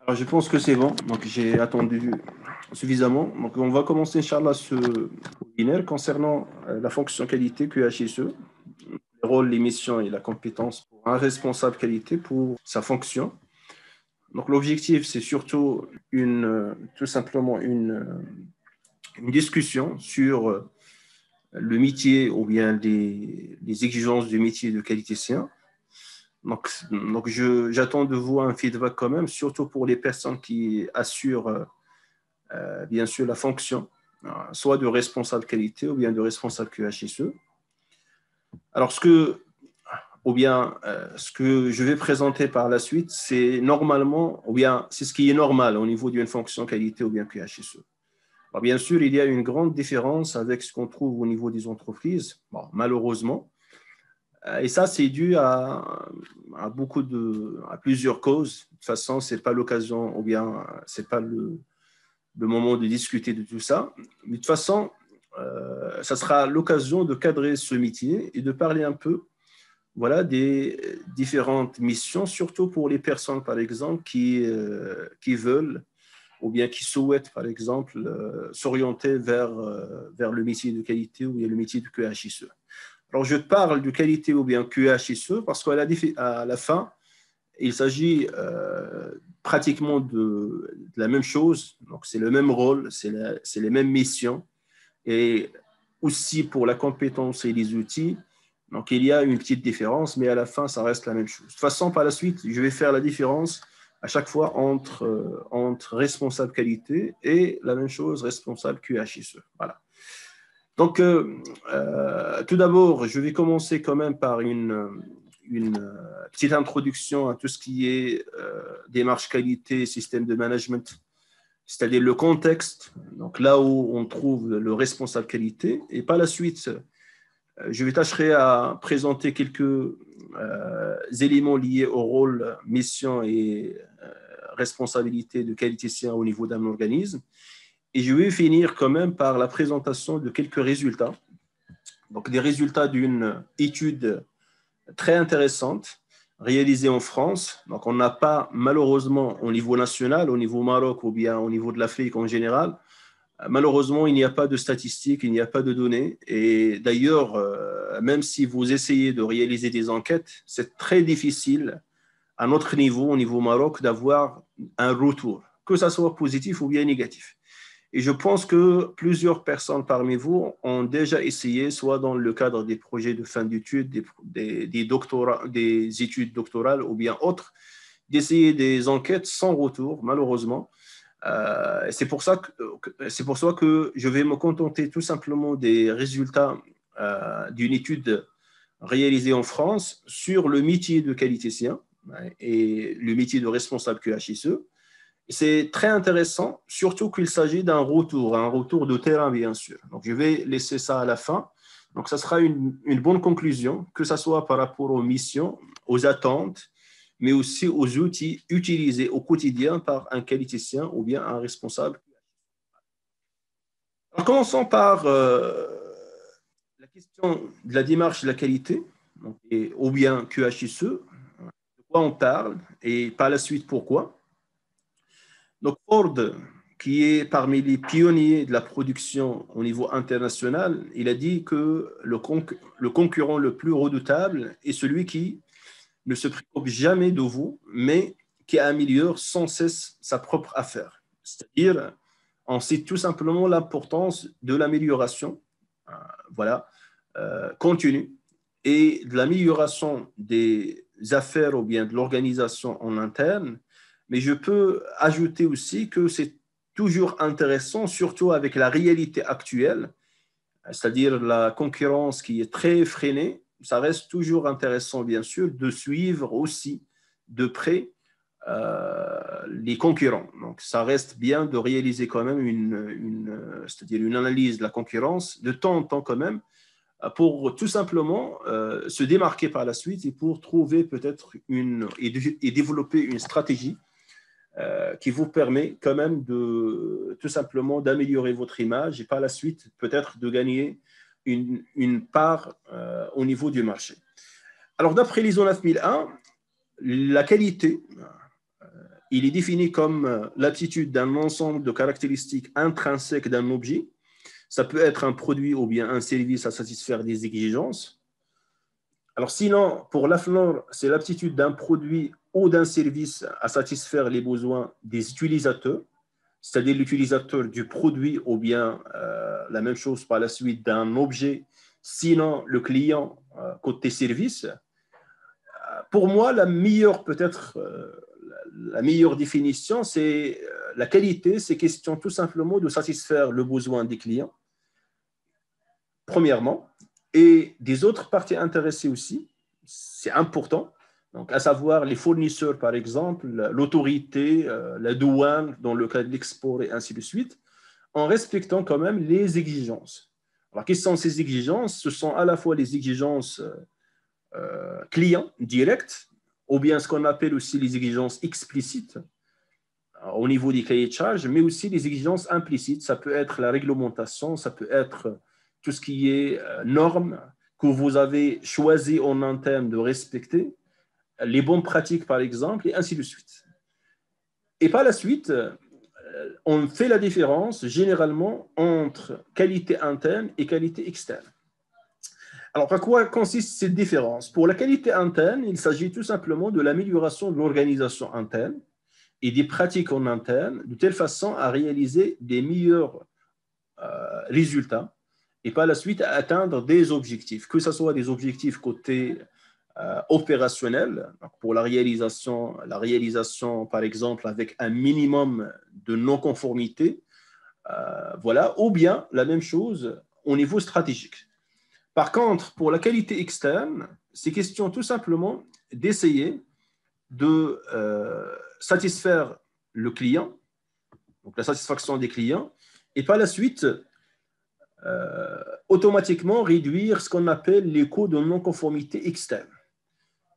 Alors, je pense que c'est bon. Donc, j'ai attendu suffisamment. Donc, on va commencer, Inch'Allah, ce webinaire concernant la fonction qualité QHSE, les rôles, les missions et la compétence pour un responsable qualité pour sa fonction. Donc, l'objectif, c'est surtout tout simplement une discussion sur le métier ou bien les exigences du métier de qualiticien. Donc j'attends de vous un feedback quand même, surtout pour les personnes qui assurent bien sûr la fonction, soit de responsable qualité ou bien de responsable QHSE. Alors ce que je vais présenter par la suite, c'est normalement, ou bien c'est ce qui est normal au niveau d'une fonction qualité ou bien QHSE. Alors, bien sûr, il y a une grande différence avec ce qu'on trouve au niveau des entreprises, bon, malheureusement. Et ça, c'est dû à plusieurs causes. De toute façon, ce n'est pas l'occasion ou bien ce n'est pas le moment de discuter de tout ça. Mais de toute façon, ça sera l'occasion de cadrer ce métier et de parler un peu voilà, des différentes missions, surtout pour les personnes, par exemple, qui veulent ou bien qui souhaitent, par exemple, s'orienter vers le métier de qualité ou bien le métier de QHSE. Alors, je parle de qualité ou bien QHSE parce qu'à la fin, il s'agit pratiquement de la même chose. Donc, c'est le même rôle, c'est les mêmes missions. Et aussi pour la compétence et les outils. Donc, il y a une petite différence, mais à la fin, ça reste la même chose. De toute façon, par la suite, je vais faire la différence à chaque fois entre responsable qualité et la même chose, responsable QHSE. Voilà. Donc, tout d'abord, je vais commencer quand même par une petite introduction à tout ce qui est démarche qualité, système de management, c'est-à-dire le contexte, donc là où on trouve le responsable qualité. Et par la suite, je vais tâcher à présenter quelques éléments liés au rôle, mission et responsabilité de qualiticien au niveau d'un organisme. Et je vais finir quand même par la présentation de quelques résultats. Donc, des résultats d'une étude très intéressante réalisée en France. Donc, on n'a pas, malheureusement, au niveau national, au niveau Maroc ou bien au niveau de l'Afrique en général, malheureusement, il n'y a pas de statistiques, il n'y a pas de données. Et d'ailleurs, même si vous essayez de réaliser des enquêtes, c'est très difficile à notre niveau, au niveau Maroc, d'avoir un retour, que ça soit positif ou bien négatif. Et je pense que plusieurs personnes parmi vous ont déjà essayé, soit dans le cadre des projets de fin d'études, des études doctorales ou bien autres, d'essayer des enquêtes sans retour, malheureusement. C'est pour ça que je vais me contenter tout simplement des résultats d'une étude réalisée en France sur le métier de qualiticien et le métier de responsable QHSE. C'est très intéressant, surtout qu'il s'agit d'un retour, un retour de terrain, bien sûr. Donc, je vais laisser ça à la fin. Donc, ça sera une bonne conclusion, que ce soit par rapport aux missions, aux attentes, mais aussi aux outils utilisés au quotidien par un qualiticien ou bien un responsable. Alors, commençons par la question de la démarche de la qualité, donc, ou bien QHSE, de quoi on parle et par la suite pourquoi. Donc, Ford, qui est parmi les pionniers de la production au niveau international, il a dit que le concurrent le plus redoutable est celui qui ne se préoccupe jamais de vous, mais qui améliore sans cesse sa propre affaire. C'est-à-dire, on cite tout simplement l'importance de l'amélioration voilà, continue et de l'amélioration des affaires ou bien de l'organisation en interne. Mais je peux ajouter aussi que c'est toujours intéressant, surtout avec la réalité actuelle, c'est-à-dire la concurrence qui est très freinée. Ça reste toujours intéressant, bien sûr, de suivre aussi de près les concurrents. Donc, ça reste bien de réaliser quand même c'est-à-dire une analyse de la concurrence de temps en temps quand même, pour tout simplement se démarquer par la suite et pour trouver peut-être et développer une stratégie qui vous permet quand même de tout simplement d'améliorer votre image et par la suite peut-être de gagner une part au niveau du marché. Alors d'après l'ISO 9001, la qualité il est défini comme l'aptitude d'un ensemble de caractéristiques intrinsèques d'un objet. Ça peut être un produit ou bien un service à satisfaire des exigences. Alors sinon, pour l'AFNOR, c'est l'aptitude d'un produit ou d'un service à satisfaire les besoins des utilisateurs, c'est-à-dire l'utilisateur du produit ou bien la même chose par la suite d'un objet, sinon le client côté service. Pour moi, la meilleure peut-être la meilleure définition, c'est la qualité, c'est question tout simplement de satisfaire le besoin des clients, premièrement, et des autres parties intéressées aussi, c'est important, donc à savoir les fournisseurs par exemple, l'autorité, la douane dans le cas de l'export et ainsi de suite, en respectant quand même les exigences. Alors, quelles sont ces exigences? Ce sont à la fois les exigences clients directes, ou bien ce qu'on appelle aussi les exigences explicites au niveau des cahiers de charges, mais aussi les exigences implicites. Ça peut être la réglementation, ça peut être tout ce qui est normes que vous avez choisi en interne de respecter, les bonnes pratiques par exemple, et ainsi de suite. Et par la suite, on fait la différence généralement entre qualité interne et qualité externe. Alors, à quoi consiste cette différence? Pour la qualité interne, il s'agit tout simplement de l'amélioration de l'organisation interne et des pratiques en interne, de telle façon à réaliser des meilleurs résultats et par la suite à atteindre des objectifs, que ce soit des objectifs côté opérationnel, pour la réalisation par exemple avec un minimum de non-conformité, voilà, ou bien la même chose au niveau stratégique. Par contre, pour la qualité externe, c'est question tout simplement d'essayer de satisfaire le client, donc la satisfaction des clients, et par la suite, automatiquement réduire ce qu'on appelle les coûts de non-conformité externe.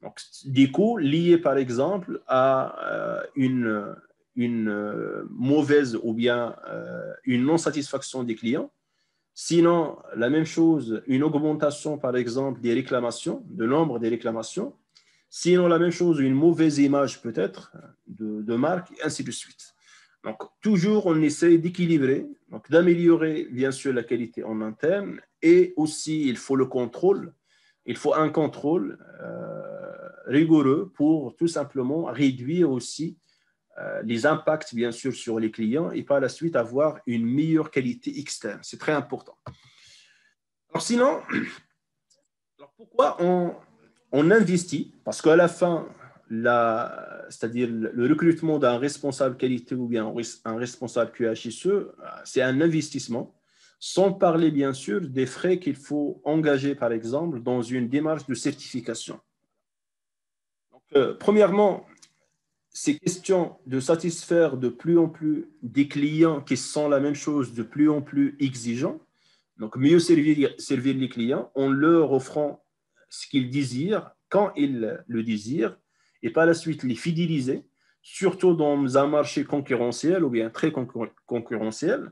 Donc, des coûts liés, par exemple, à une mauvaise ou bien une non-satisfaction des clients. Sinon, la même chose, une augmentation, par exemple, des réclamations, de nombre des réclamations. Sinon, la même chose, une mauvaise image peut-être de marque, et ainsi de suite. Donc, toujours, on essaie d'équilibrer, donc d'améliorer, bien sûr, la qualité en interne et aussi, il faut le contrôle. Il faut un contrôle rigoureux pour tout simplement réduire aussi les impacts, bien sûr, sur les clients et par la suite avoir une meilleure qualité externe. C'est très important. Alors sinon, alors pourquoi on investit? Parce qu'à la fin, c'est-à-dire le recrutement d'un responsable qualité ou bien un responsable QHSE, c'est un investissement, sans parler bien sûr des frais qu'il faut engager, par exemple, dans une démarche de certification. Donc, premièrement, c'est question de satisfaire de plus en plus des clients qui sont la même chose, de plus en plus exigeants. Donc, mieux servir les clients en leur offrant ce qu'ils désirent, quand ils le désirent, et par la suite les fidéliser, surtout dans un marché concurrentiel ou bien très concurrentiel,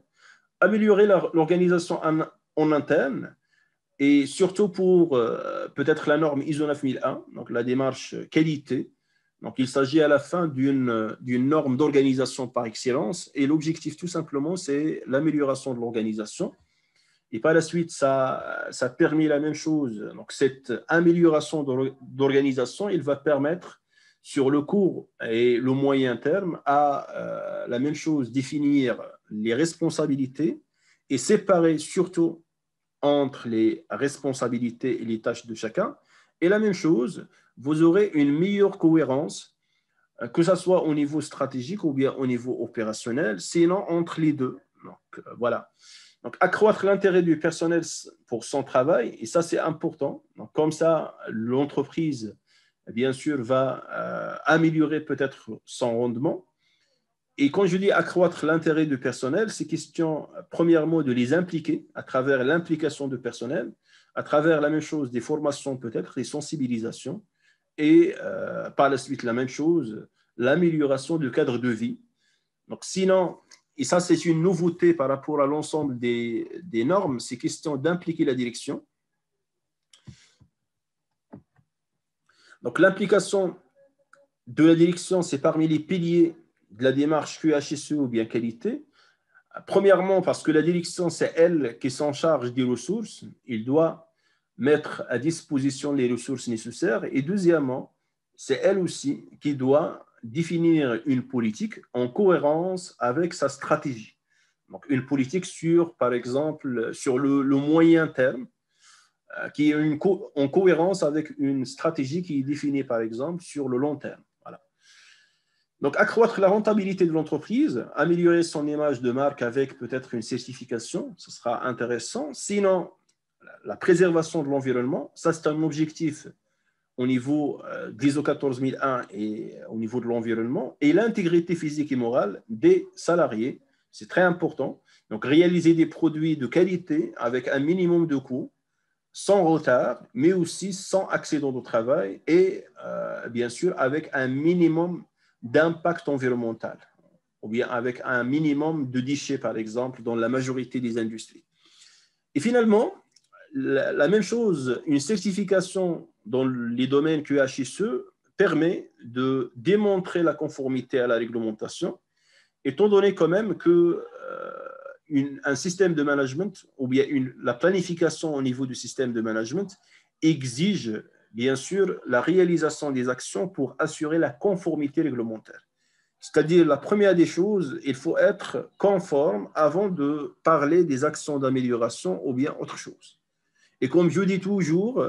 améliorer l'organisation en interne, et surtout pour peut-être la norme ISO 9001, donc la démarche qualité. Donc, il s'agit à la fin d'une norme d'organisation par excellence, et l'objectif tout simplement, c'est l'amélioration de l'organisation. Et par la suite, ça permet la même chose. Donc, cette amélioration d'organisation, il va permettre sur le court et le moyen terme à la même chose, définir les responsabilités et séparer surtout entre les responsabilités et les tâches de chacun. Et la même chose, vous aurez une meilleure cohérence, que ce soit au niveau stratégique ou bien au niveau opérationnel, sinon entre les deux. Donc, voilà. Donc, accroître l'intérêt du personnel pour son travail, et ça, c'est important. Donc, comme ça, l'entreprise, bien sûr, va améliorer peut-être son rendement. Et quand je dis accroître l'intérêt du personnel, c'est question, premièrement, de les impliquer à travers l'implication du personnel, à travers la même chose, des formations peut-être, des sensibilisations, et par la suite, la même chose, l'amélioration du cadre de vie. Donc, sinon, et ça, c'est une nouveauté par rapport à l'ensemble des normes, c'est question d'impliquer la direction. Donc, l'implication de la direction, c'est parmi les piliers de la démarche QHSE ou bien qualité. Premièrement, parce que la direction, c'est elle qui s'en charge des ressources. Il doit mettre à disposition les ressources nécessaires. Et deuxièmement, c'est elle aussi qui doit définir une politique en cohérence avec sa stratégie. Donc, une politique sur, par exemple, sur le moyen terme, qui est en cohérence avec une stratégie qui est définie, par exemple, sur le long terme. Voilà. Donc, accroître la rentabilité de l'entreprise, améliorer son image de marque avec peut-être une certification, ce sera intéressant. Sinon, la préservation de l'environnement, ça c'est un objectif au niveau de l'ISO 14001 et au niveau de l'environnement, et l'intégrité physique et morale des salariés, c'est très important. Donc, réaliser des produits de qualité avec un minimum de coûts, sans retard, mais aussi sans accident de travail et bien sûr avec un minimum d'impact environnemental ou bien avec un minimum de déchets, par exemple, dans la majorité des industries. Et finalement, la même chose, une certification dans les domaines QHSE permet de démontrer la conformité à la réglementation, étant donné quand même que un système de management ou bien la planification au niveau du système de management exige bien sûr la réalisation des actions pour assurer la conformité réglementaire. C'est-à-dire, la première des choses, il faut être conforme avant de parler des actions d'amélioration ou bien autre chose. Et comme je dis toujours,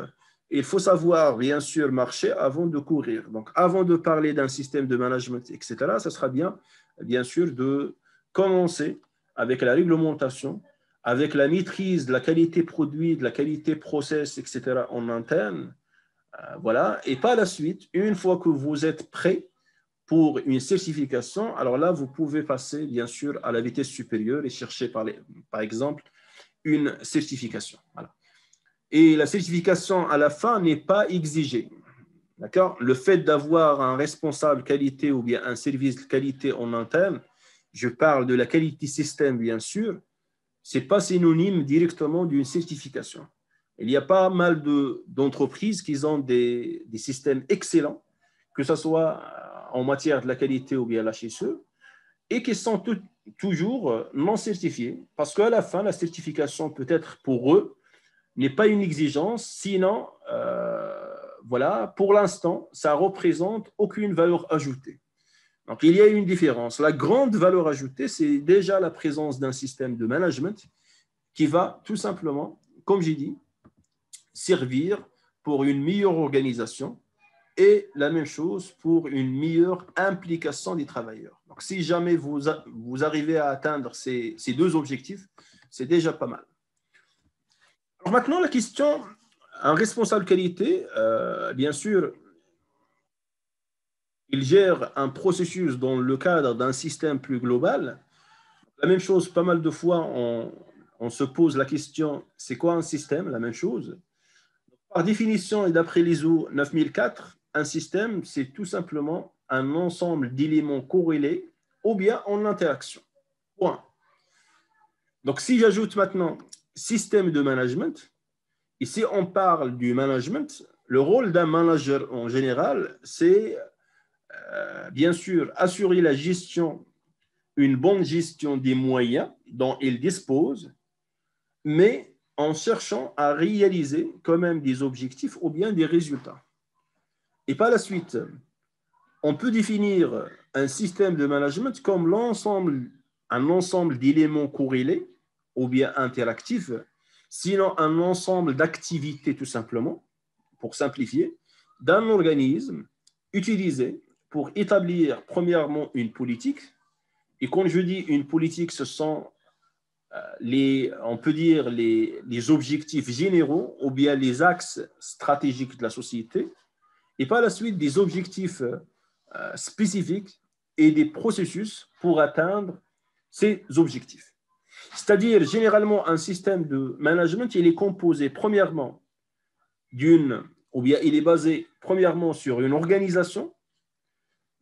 il faut savoir bien sûr marcher avant de courir. Donc, avant de parler d'un système de management, etc., ça sera bien sûr de commencer avec la réglementation, avec la maîtrise de la qualité produit, de la qualité process, etc. en interne. Voilà. Et par la suite, une fois que vous êtes prêt pour une certification, alors là, vous pouvez passer bien sûr à la vitesse supérieure et chercher par exemple une certification. Voilà. Et la certification à la fin n'est pas exigée. D'accord? Le fait d'avoir un responsable qualité ou bien un service de qualité en interne, je parle de la qualité système bien sûr, ce n'est pas synonyme directement d'une certification. Il y a pas mal d'entreprises qui ont des systèmes excellents, que ce soit en matière de la qualité ou bien l'HSE, et qui sont toujours non certifiés, parce qu'à la fin, la certification peut être pour eux n'est pas une exigence, sinon, voilà, pour l'instant, ça ne représente aucune valeur ajoutée. Donc, il y a une différence. La grande valeur ajoutée, c'est déjà la présence d'un système de management qui va tout simplement, comme j'ai dit, servir pour une meilleure organisation et la même chose pour une meilleure implication des travailleurs. Donc, si jamais vous arrivez à atteindre ces deux objectifs, c'est déjà pas mal. Alors maintenant, la question, un responsable qualité, bien sûr, il gère un processus dans le cadre d'un système plus global. La même chose, pas mal de fois, on se pose la question, c'est quoi un système? La même chose. Par définition et d'après l'ISO 9004, un système, c'est tout simplement un ensemble d'éléments corrélés ou bien en interaction. Point. Donc, si j'ajoute maintenant système de management, et si on parle du management, le rôle d'un manager en général, c'est bien sûr assurer la gestion, une bonne gestion des moyens dont il dispose, mais en cherchant à réaliser quand même des objectifs ou bien des résultats. Et par la suite, on peut définir un système de management comme un ensemble d'éléments corrélés ou bien interactifs, sinon un ensemble d'activités tout simplement, pour simplifier, d'un organisme utilisé pour établir premièrement une politique. Et quand je dis une politique, ce sont on peut dire les objectifs généraux ou bien les axes stratégiques de la société, et par la suite des objectifs spécifiques et des processus pour atteindre ces objectifs. C'est-à-dire, généralement, un système de management, il est composé premièrement ou bien il est basé premièrement sur une organisation,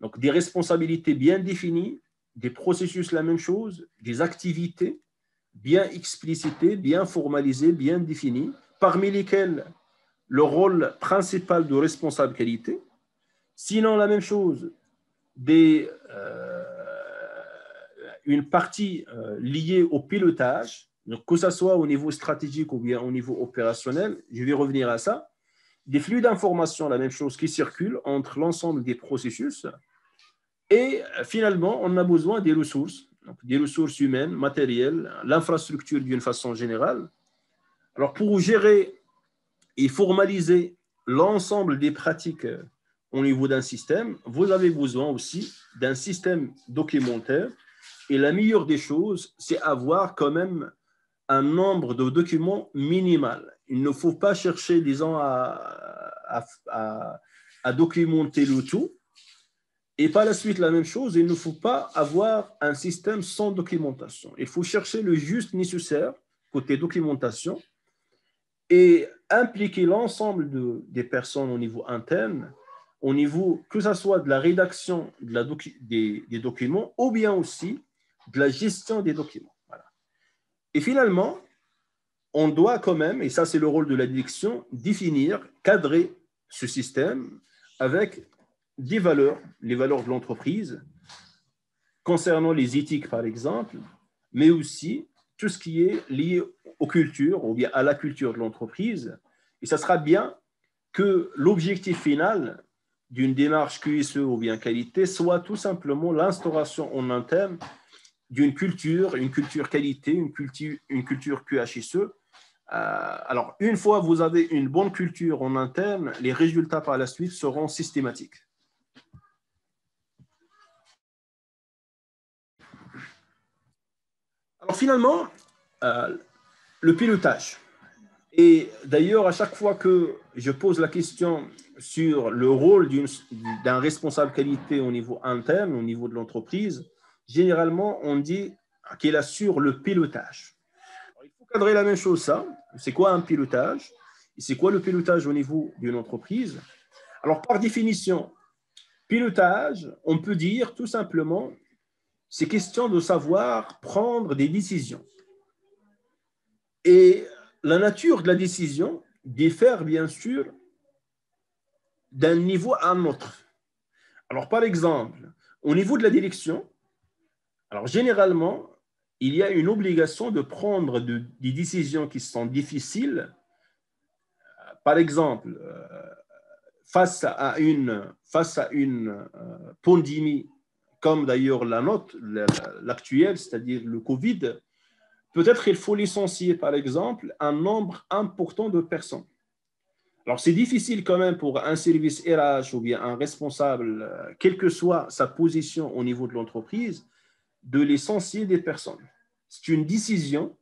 donc des responsabilités bien définies, des processus la même chose, des activités bien explicitées, bien formalisées, bien définies, parmi lesquelles le rôle principal de responsable qualité. Sinon, la même chose, des une partie liée au pilotage, donc que ce soit au niveau stratégique ou bien au niveau opérationnel, je vais revenir à ça. Des flux d'informations, la même chose, qui circulent entre l'ensemble des processus. Et finalement, on a besoin des ressources, donc des ressources humaines, matérielles, l'infrastructure d'une façon générale. Alors, pour gérer et formaliser l'ensemble des pratiques au niveau d'un système, vous avez besoin aussi d'un système documentaire. Et la meilleure des choses, c'est avoir quand même un nombre de documents minimal. Il ne faut pas chercher, disons, à documenter le tout. Et par la suite, la même chose, il ne faut pas avoir un système sans documentation. Il faut chercher le juste nécessaire côté documentation et impliquer l'ensemble des personnes au niveau interne, au niveau que ce soit de la rédaction des documents ou bien aussi de la gestion des documents. Voilà. Et finalement, on doit quand même, et ça c'est le rôle de la direction, définir, cadrer ce système avec des valeurs, les valeurs de l'entreprise, concernant les éthiques par exemple, mais aussi tout ce qui est lié aux cultures ou bien à la culture de l'entreprise. Et ça sera bien que l'objectif final d'une démarche QSE ou bien qualité soit tout simplement l'instauration en interne d'une culture, une culture qualité, une culture QHSE. Alors, une fois que vous avez une bonne culture en interne, les résultats par la suite seront systématiques. Alors, finalement, le pilotage. Et d'ailleurs, à chaque fois que je pose la question sur le rôle d'un responsable qualité au niveau interne, au niveau de l'entreprise, généralement, on dit qu'il assure le pilotage. Alors, il faut cadrer la même chose, ça. C'est quoi un pilotage? C'est quoi le pilotage au niveau d'une entreprise? Alors, par définition, pilotage, on peut dire tout simplement, c'est question de savoir prendre des décisions. Et la nature de la décision diffère bien sûr d'un niveau à un autre. Alors, par exemple, au niveau de la direction, alors généralement, il y a une obligation de prendre des décisions qui sont difficiles. Par exemple, face à une pandémie, comme d'ailleurs la nôtre, l'actuelle, c'est-à-dire le Covid, peut-être il faut licencier, par exemple, un nombre important de personnes. Alors, c'est difficile quand même pour un service RH ou bien un responsable, quelle que soit sa position au niveau de l'entreprise, de licencier des personnes. C'est une décision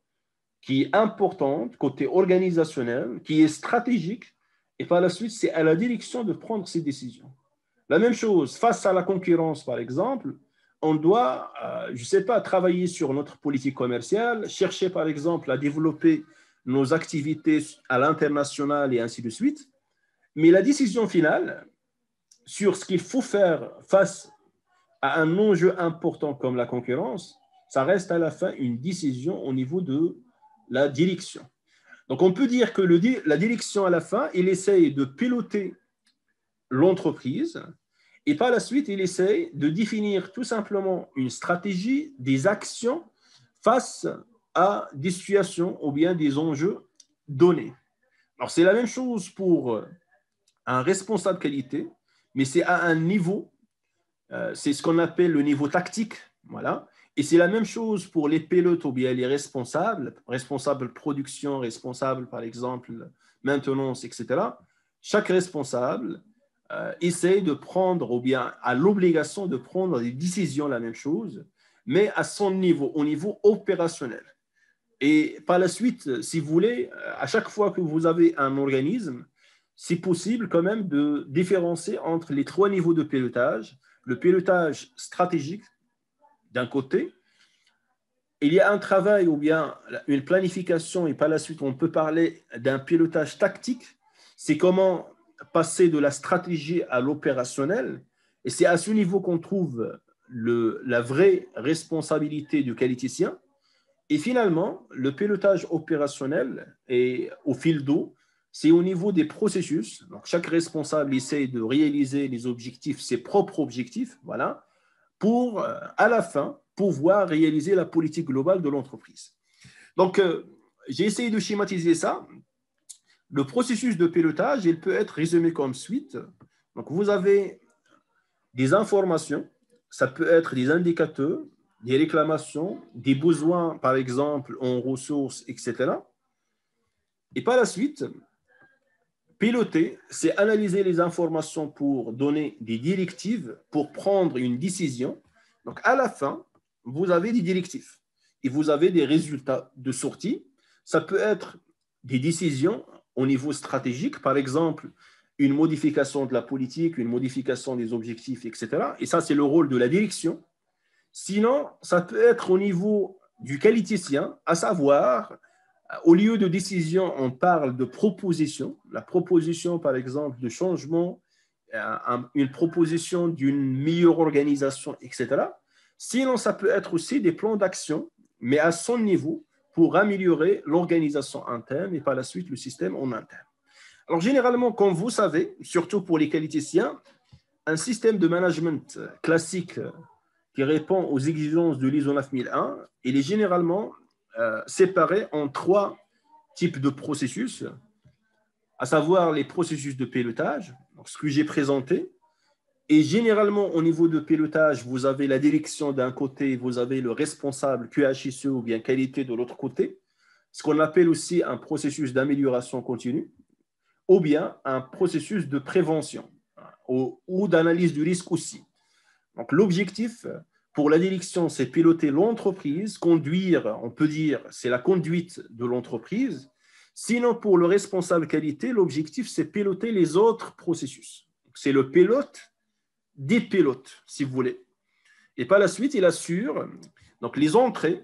qui est importante côté organisationnel, qui est stratégique, et par la suite, c'est à la direction de prendre ces décisions. La même chose, face à la concurrence, par exemple, on doit, je ne sais pas, travailler sur notre politique commerciale, chercher, par exemple, à développer nos activités à l'international et ainsi de suite. Mais la décision finale sur ce qu'il faut faire face à un enjeu important comme la concurrence, ça reste à la fin une décision au niveau de la direction. Donc, on peut dire que la direction, à la fin, il essaye de piloter l'entreprise et par la suite, il essaye de définir tout simplement une stratégie, des actions face à des situations ou bien des enjeux donnés. Alors, c'est la même chose pour un responsable qualité, mais c'est à un niveau, c'est ce qu'on appelle le niveau tactique, voilà. Et c'est la même chose pour les pilotes ou bien les responsables, responsables production, responsables par exemple maintenance, etc. Chaque responsable essaye de prendre ou bien a l'obligation de prendre des décisions, la même chose, mais à son niveau, au niveau opérationnel. Et par la suite, si vous voulez, à chaque fois que vous avez un organisme, c'est possible quand même de différencier entre les trois niveaux de pilotage. Le pilotage stratégique, d'un côté, il y a un travail ou bien une planification, et par la suite, on peut parler d'un pilotage tactique. C'est comment passer de la stratégie à l'opérationnel. Et c'est à ce niveau qu'on trouve la vraie responsabilité du qualiticien. Et finalement, le pilotage opérationnel et au fil d'eau, c'est au niveau des processus. Donc, chaque responsable essaie de réaliser les objectifs, ses propres objectifs, voilà, pour, à la fin, pouvoir réaliser la politique globale de l'entreprise. Donc, j'ai essayé de schématiser ça. Le processus de pilotage, il peut être résumé comme suite. Donc, vous avez des informations, ça peut être des indicateurs, des réclamations, des besoins, par exemple, en ressources, etc. Et par la suite, piloter, c'est analyser les informations pour donner des directives, pour prendre une décision. Donc, à la fin, vous avez des directives et vous avez des résultats de sortie. Ça peut être des décisions au niveau stratégique, par exemple, une modification de la politique, une modification des objectifs, etc. Et ça, c'est le rôle de la direction. Sinon, ça peut être au niveau du qualiticien, à savoir, au lieu de décision, on parle de proposition. La proposition, par exemple, de changement, une proposition d'une meilleure organisation, etc. Sinon, ça peut être aussi des plans d'action, mais à son niveau, pour améliorer l'organisation interne et par la suite le système en interne. Alors, généralement, comme vous savez, surtout pour les qualiticiens, un système de management classique qui répond aux exigences de l'ISO 9001, il est généralement séparé en 3 types de processus, à savoir les processus de pilotage, donc ce que j'ai présenté. Et généralement, au niveau de pilotage, vous avez la direction d'un côté, vous avez le responsable QHSE ou bien qualité de l'autre côté, ce qu'on appelle aussi un processus d'amélioration continue, ou bien un processus de prévention ou d'analyse du risque aussi. Donc, l'objectif pour la direction, c'est piloter l'entreprise, conduire, on peut dire, c'est la conduite de l'entreprise. Sinon, pour le responsable qualité, l'objectif, c'est piloter les autres processus. C'est le pilote des pilotes, si vous voulez. Et par la suite, il assure, donc les entrées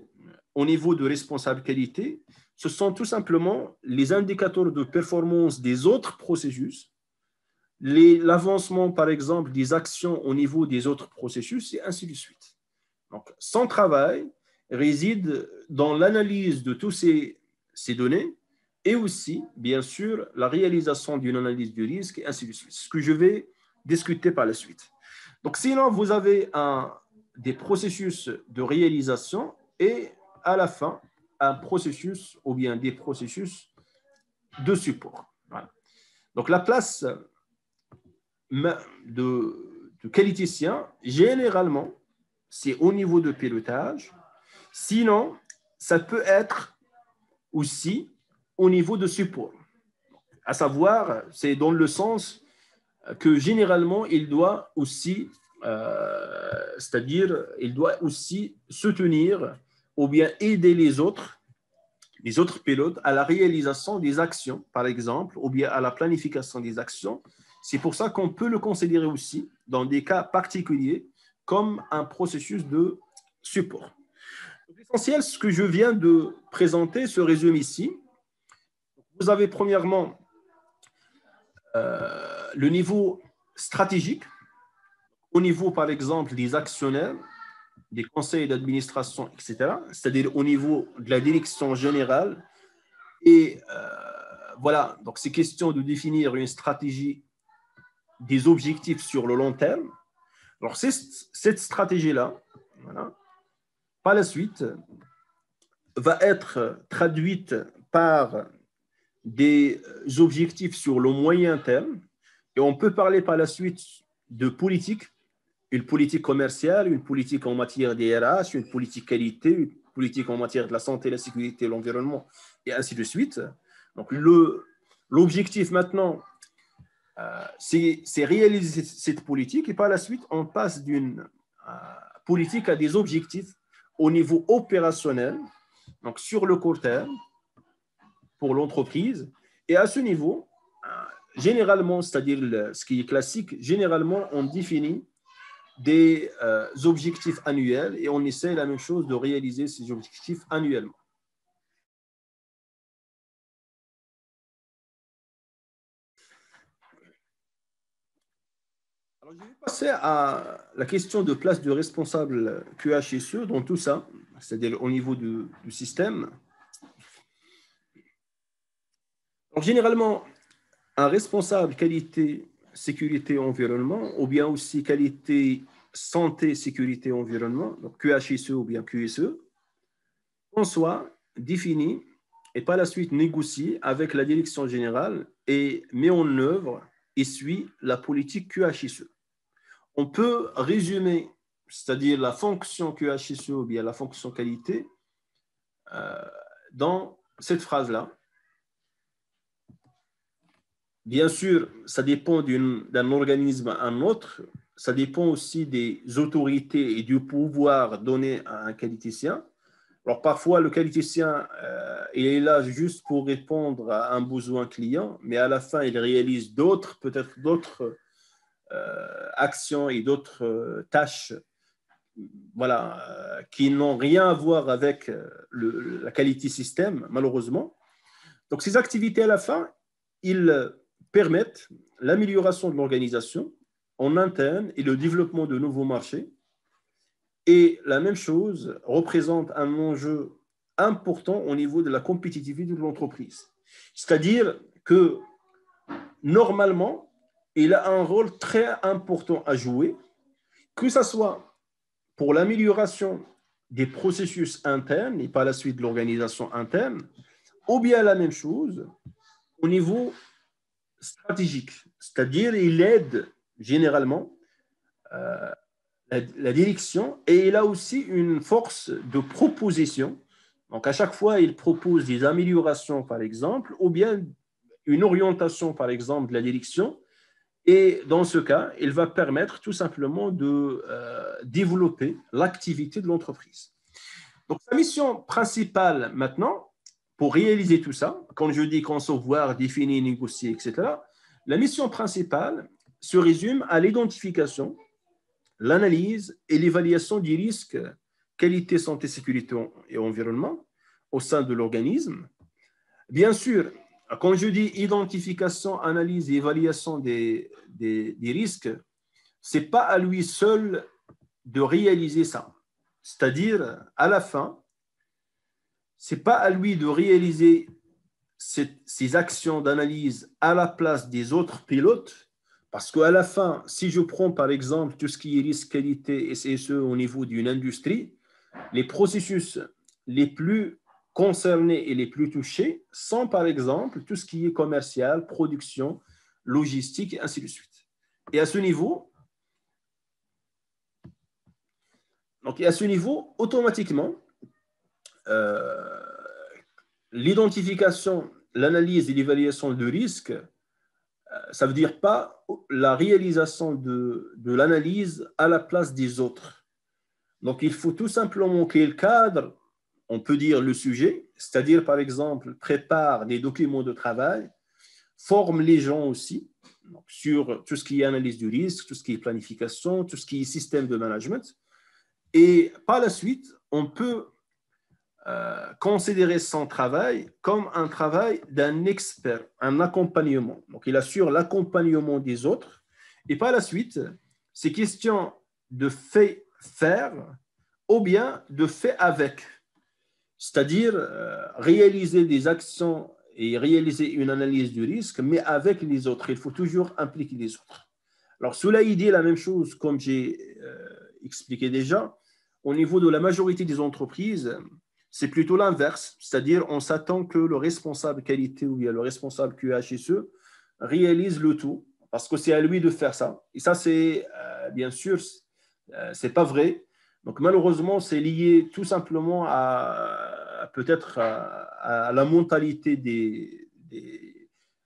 au niveau de responsable qualité, ce sont tout simplement les indicateurs de performance des autres processus, l'avancement, par exemple, des actions au niveau des autres processus, et ainsi de suite. Donc, son travail réside dans l'analyse de tous ces données et aussi, bien sûr, la réalisation d'une analyse du risque, et ainsi de suite. Ce que je vais discuter par la suite. Donc, sinon, vous avez des processus de réalisation et à la fin, un processus ou bien des processus de support. Voilà. Donc, la place de qualiticien, généralement, c'est au niveau de pilotage. Sinon, ça peut être aussi au niveau de support. À savoir, c'est dans le sens que généralement, il doit aussi, c'est-à-dire, il doit aussi soutenir ou bien aider les autres pilotes à la réalisation des actions, par exemple, ou bien à la planification des actions. C'est pour ça qu'on peut le considérer aussi, dans des cas particuliers, comme un processus de support. L'essentiel, ce que je viens de présenter se résume ici. Vous avez premièrement le niveau stratégique, au niveau, par exemple, des actionnaires, des conseils d'administration, etc., c'est-à-dire au niveau de la direction générale. Et voilà, donc c'est question de définir une stratégie des objectifs sur le long terme. Alors, cette stratégie-là, voilà, par la suite, va être traduite par des objectifs sur le moyen terme. Et on peut parler par la suite de politique, une politique commerciale, une politique en matière des RH, une politique qualité, une politique en matière de la santé, la sécurité, l'environnement, et ainsi de suite. Donc, l'objectif maintenant, c'est réaliser cette politique et par la suite, on passe d'une politique à des objectifs au niveau opérationnel, donc sur le court terme, pour l'entreprise. Et à ce niveau, généralement, c'est-à-dire ce qui est classique, généralement, on définit des objectifs annuels et on essaie la même chose de réaliser ces objectifs annuellement. Alors, je vais passer à la question de place de responsable QHSE dans tout ça, c'est-à-dire au niveau du système. Alors, généralement, un responsable qualité, sécurité, environnement, ou bien aussi qualité, santé, sécurité, environnement, donc QHSE ou bien QSE, conçoit, définit et par la suite négocie avec la direction générale et met en œuvre et suit la politique QHSE. On peut résumer, c'est-à-dire la fonction QHSE ou bien la fonction qualité, dans cette phrase-là. Bien sûr, ça dépend d'un organisme à un autre, ça dépend aussi des autorités et du pouvoir donné à un qualiticien. Alors parfois, le qualiticien, il est là juste pour répondre à un besoin client, mais à la fin, il réalise peut-être d'autres actions et d'autres tâches, voilà, qui n'ont rien à voir avec la qualité système, malheureusement. Donc ces activités, à la fin, ils permettent l'amélioration de l'organisation en interne et le développement de nouveaux marchés. Et la même chose représente un enjeu important au niveau de la compétitivité de l'entreprise. C'est-à-dire que normalement, il a un rôle très important à jouer, que ce soit pour l'amélioration des processus internes et par la suite de l'organisation interne, ou bien la même chose au niveau stratégique. C'est-à-dire il aide généralement la direction et il a aussi une force de proposition. Donc, à chaque fois, il propose des améliorations, par exemple, ou bien une orientation, par exemple, de la direction. Et dans ce cas, il va permettre tout simplement de développer l'activité de l'entreprise. Donc, sa mission principale maintenant, pour réaliser tout ça, quand je dis concevoir, définir, négocier, etc., la mission principale se résume à l'identification, l'analyse et l'évaluation des risques qualité, santé, sécurité et environnement au sein de l'organisme. Bien sûr, quand je dis identification, analyse et évaluation des risques, ce n'est pas à lui seul de réaliser ça. C'est-à-dire, à la fin, ce n'est pas à lui de réaliser ces actions d'analyse à la place des autres pilotes, parce qu'à la fin, si je prends par exemple tout ce qui est risque, qualité et CSE au niveau d'une industrie, les processus les plus concernés et les plus touchés sont par exemple tout ce qui est commercial, production, logistique et ainsi de suite. Et à ce niveau, automatiquement, l'identification, l'analyse et l'évaluation de risque, ça ne veut dire pas la réalisation de l'analyse à la place des autres. Donc, il faut tout simplement qu'il cadre, on peut dire le sujet, c'est-à-dire, par exemple, prépare des documents de travail, forme les gens aussi donc, sur tout ce qui est analyse du risque, tout ce qui est planification, tout ce qui est système de management. Et par la suite, on peut considérer son travail comme un travail d'un expert, un accompagnement. Donc, il assure l'accompagnement des autres. Et par la suite, c'est question de fait faire ou bien de fait avec. C'est-à-dire réaliser des actions et réaliser une analyse du risque, mais avec les autres. Il faut toujours impliquer les autres. Alors, cela dit la même chose, comme j'ai expliqué déjà, au niveau de la majorité des entreprises, c'est plutôt l'inverse, c'est-à-dire on s'attend que le responsable qualité ou bien le responsable QHSE réalise le tout, parce que c'est à lui de faire ça. Et ça, c'est bien sûr, c'est pas vrai. Donc malheureusement, c'est lié tout simplement à peut-être à la mentalité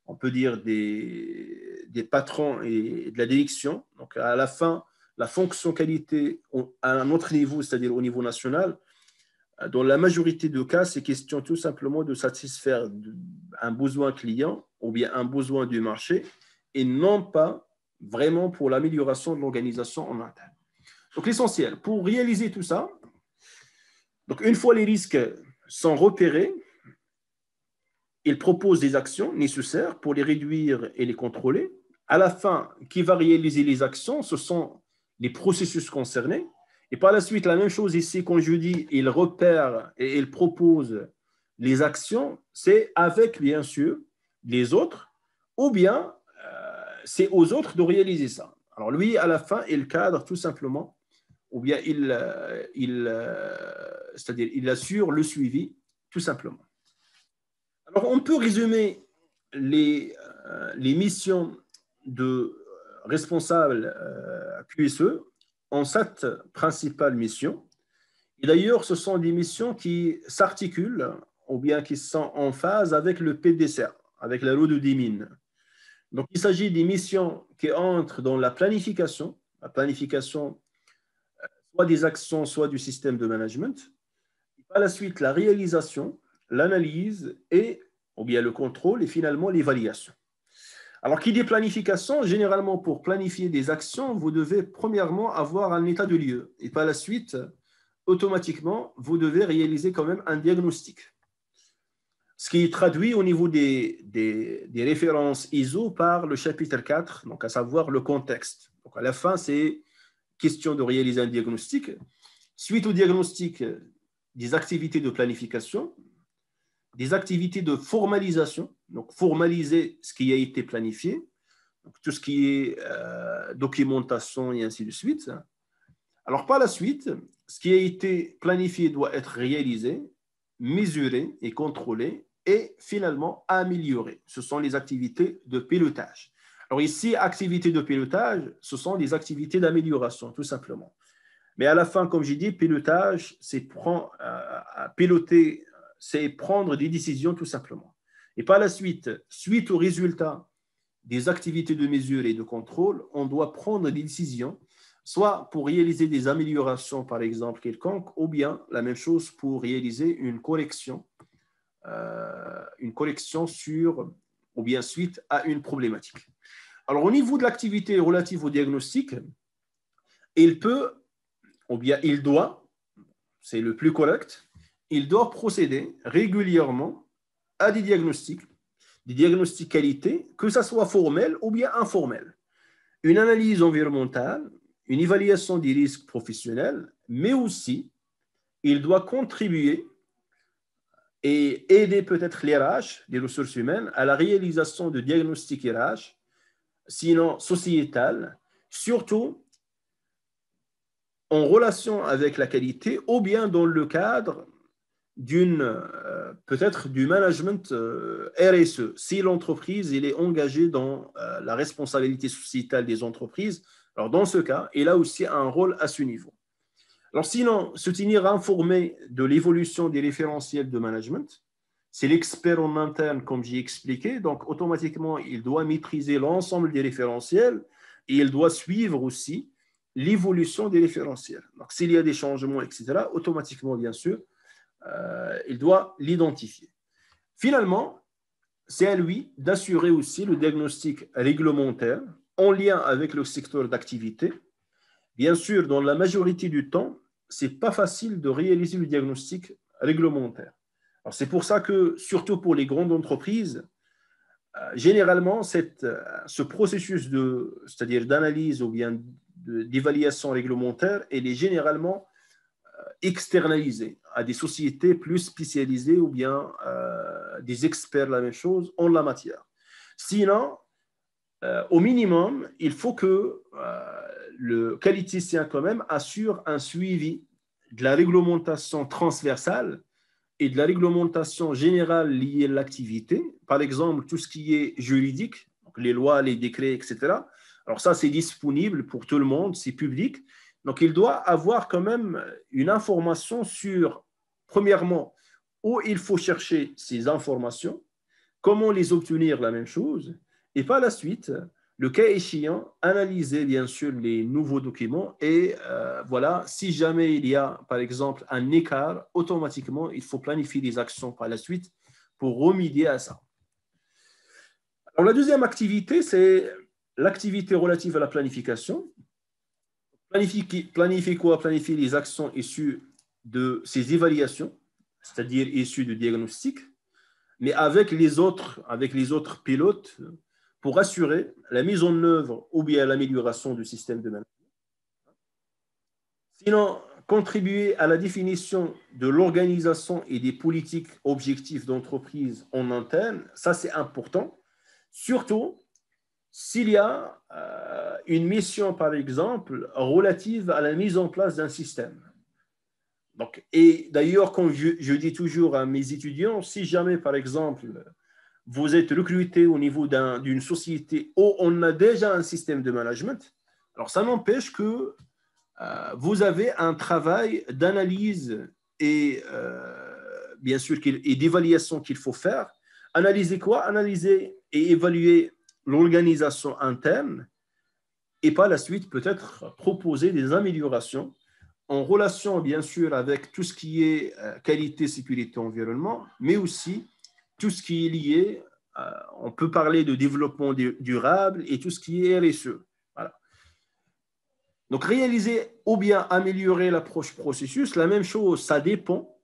on peut dire des patrons et de la direction. Donc à la fin, la fonction qualité à un autre niveau, c'est-à-dire au niveau national, dans la majorité des cas, c'est question tout simplement de satisfaire un besoin client ou bien un besoin du marché et non pas vraiment pour l'amélioration de l'organisation en interne. Donc l'essentiel, pour réaliser tout ça, donc une fois les risques sont repérés, il propose des actions nécessaires pour les réduire et les contrôler. À la fin, qui va réaliser les actions, ce sont les processus concernés. Et par la suite, la même chose ici, quand je dis il repère et il propose les actions, c'est avec, bien sûr, les autres, ou bien c'est aux autres de réaliser ça. Alors lui, à la fin, il cadre tout simplement ou bien c'est-à-dire il assure le suivi, tout simplement. Alors, on peut résumer les missions de responsable QSE en 7 principales missions. Et d'ailleurs, ce sont des missions qui s'articulent ou bien qui sont en phase avec le PDCA, avec la loi de Demine. Donc, il s'agit des missions qui entrent dans la planification soit des actions, soit du système de management. Et par la suite, la réalisation, l'analyse et ou bien le contrôle et finalement l'évaluation. Alors, qui dit planification, généralement pour planifier des actions, vous devez premièrement avoir un état de lieu et par la suite, automatiquement, vous devez réaliser quand même un diagnostic. Ce qui est traduit au niveau des références ISO par le chapitre 4, donc à savoir le contexte. Donc à la fin, c'est question de réaliser un diagnostic. Suite au diagnostic, des activités de planification, des activités de formalisation, donc formaliser ce qui a été planifié, donc tout ce qui est documentation et ainsi de suite. Alors par la suite, ce qui a été planifié doit être réalisé, mesuré et contrôlé et finalement amélioré. Ce sont les activités de pilotage. Alors ici, activités de pilotage, ce sont des activités d'amélioration, tout simplement. Mais à la fin, comme j'ai dit, pilotage, c'est piloter, c'est prendre des décisions, tout simplement. Et par la suite, suite aux résultats des activités de mesure et de contrôle, on doit prendre des décisions, soit pour réaliser des améliorations, par exemple, quelconques, ou bien la même chose pour réaliser une correction sur, ou bien suite à une problématique. Alors, au niveau de l'activité relative au diagnostic, il peut, ou bien il doit, c'est le plus correct, il doit procéder régulièrement à des diagnostics qualité, que ce soit formel ou bien informel. Une analyse environnementale, une évaluation des risques professionnels, mais aussi, il doit contribuer et aider peut-être les RH, les ressources humaines, à la réalisation de diagnostics RH, sinon sociétal, surtout en relation avec la qualité ou bien dans le cadre peut-être du management RSE. Si l'entreprise est engagée dans la responsabilité sociétale des entreprises, alors dans ce cas, il a aussi un rôle à ce niveau. Alors sinon, se tenir informé de l'évolution des référentiels de management, c'est l'expert en interne, comme j'ai expliqué, donc automatiquement, il doit maîtriser l'ensemble des référentiels et il doit suivre aussi l'évolution des référentiels. Donc s'il y a des changements, etc., automatiquement, bien sûr, il doit l'identifier. Finalement, c'est à lui d'assurer aussi le diagnostic réglementaire en lien avec le secteur d'activité. Bien sûr, dans la majorité du temps, ce n'est pas facile de réaliser le diagnostic réglementaire. Alors, c'est pour ça que, surtout pour les grandes entreprises, généralement, ce processus c'est-à-dire d'analyse ou bien d'évaluation réglementaire, il est généralement externalisé à des sociétés plus spécialisées ou bien des experts, la même chose, en la matière. Sinon, au minimum, il faut que le qualiticien quand même assure un suivi de la réglementation transversale et de la réglementation générale liée à l'activité. Par exemple, tout ce qui est juridique, donc les lois, les décrets, etc. Alors ça, c'est disponible pour tout le monde, c'est public. Donc, il doit avoir quand même une information sur, premièrement, où il faut chercher ces informations, comment les obtenir, la même chose, et par la suite, le cas échéant, analyser bien sûr les nouveaux documents et voilà, si jamais il y a par exemple un écart, automatiquement, il faut planifier des actions par la suite pour remédier à ça. Alors, la deuxième activité, c'est l'activité relative à la planification. Planifier quoi? Planifier les actions issues de ces évaluations, c'est-à-dire issues du diagnostic, mais avec les autres pilotes pour assurer la mise en œuvre ou bien l'amélioration du système de management. Sinon, contribuer à la définition de l'organisation et des politiques objectifs d'entreprise en interne, ça c'est important, surtout s'il y a une mission, par exemple, relative à la mise en place d'un système. Donc, et d'ailleurs, comme je dis toujours à mes étudiants, si jamais, par exemple, vous êtes recruté au niveau d'une société où on a déjà un système de management, alors ça n'empêche que vous avez un travail d'analyse et bien sûr et d'évaluation qu'il faut faire. Analyser quoi? Analyser et évaluer l'organisation interne et par la suite peut-être proposer des améliorations en relation bien sûr avec tout ce qui est qualité, sécurité, environnement, mais aussi tout ce qui est lié, on peut parler de développement durable et tout ce qui est RSE. Voilà. Donc, réaliser ou bien améliorer l'approche processus, la même chose, ça dépend.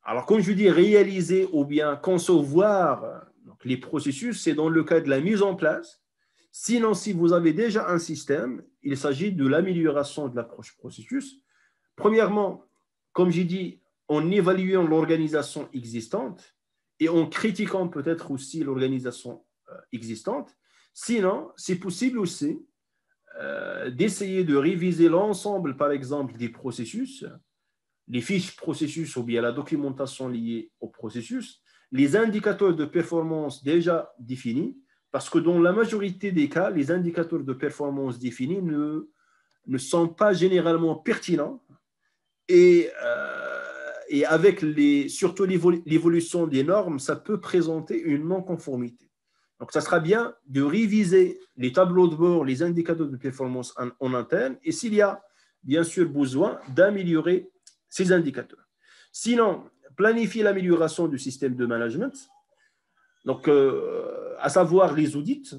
Alors, quand je dis réaliser ou bien concevoir donc les processus, c'est dans le cas de la mise en place. Sinon, si vous avez déjà un système, il s'agit de l'amélioration de l'approche processus. Premièrement, comme j'ai dit, en évaluant l'organisation existante et en critiquant peut-être aussi l'organisation existante. Sinon, c'est possible aussi d'essayer de réviser l'ensemble, par exemple, des processus, les fiches processus ou bien la documentation liée au processus, les indicateurs de performance déjà définis, parce que dans la majorité des cas, les indicateurs de performance définis ne sont pas généralement pertinents et avec surtout l'évolution des normes, ça peut présenter une non-conformité. Donc, ça sera bien de réviser les tableaux de bord, les indicateurs de performance en interne, et s'il y a bien sûr besoin d'améliorer ces indicateurs. Sinon, planifier l'amélioration du système de management, donc, à savoir les audits.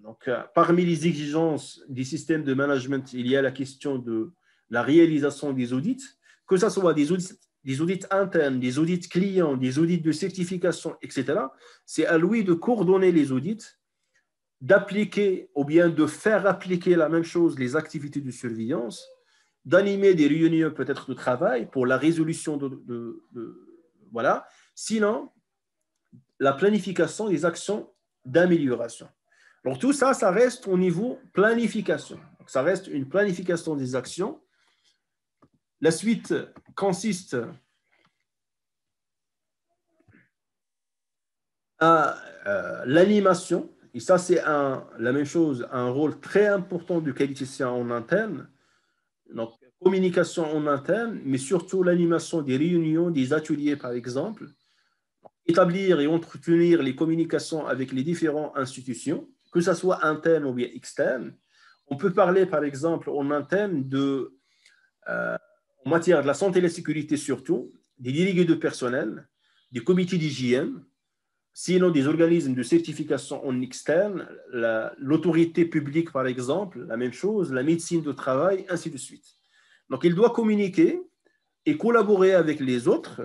Donc, parmi les exigences des systèmes de management, il y a la question de la réalisation des audits, que ce soit des audits internes, des audits clients, des audits de certification, etc. C'est à lui de coordonner les audits, d'appliquer ou bien de faire appliquer la même chose, les activités de surveillance, d'animer des réunions peut-être de travail pour la résolution voilà. Sinon, la planification des actions d'amélioration. Alors tout ça, ça reste au niveau planification. Donc, ça reste une planification des actions. La suite consiste à l'animation. Et ça, c'est la même chose, un rôle très important du qualiticien en interne. Donc, communication en interne, mais surtout l'animation des réunions, des ateliers, par exemple. Établir et entretenir les communications avec les différentes institutions, que ce soit interne ou bien externe. On peut parler, par exemple, en interne en matière de la santé et la sécurité surtout, des délégués de personnel, des comités d'hygiène, sinon des organismes de certification en externe, l'autorité publique, par exemple, la même chose, la médecine de travail, ainsi de suite. Donc, il doit communiquer et collaborer avec les autres,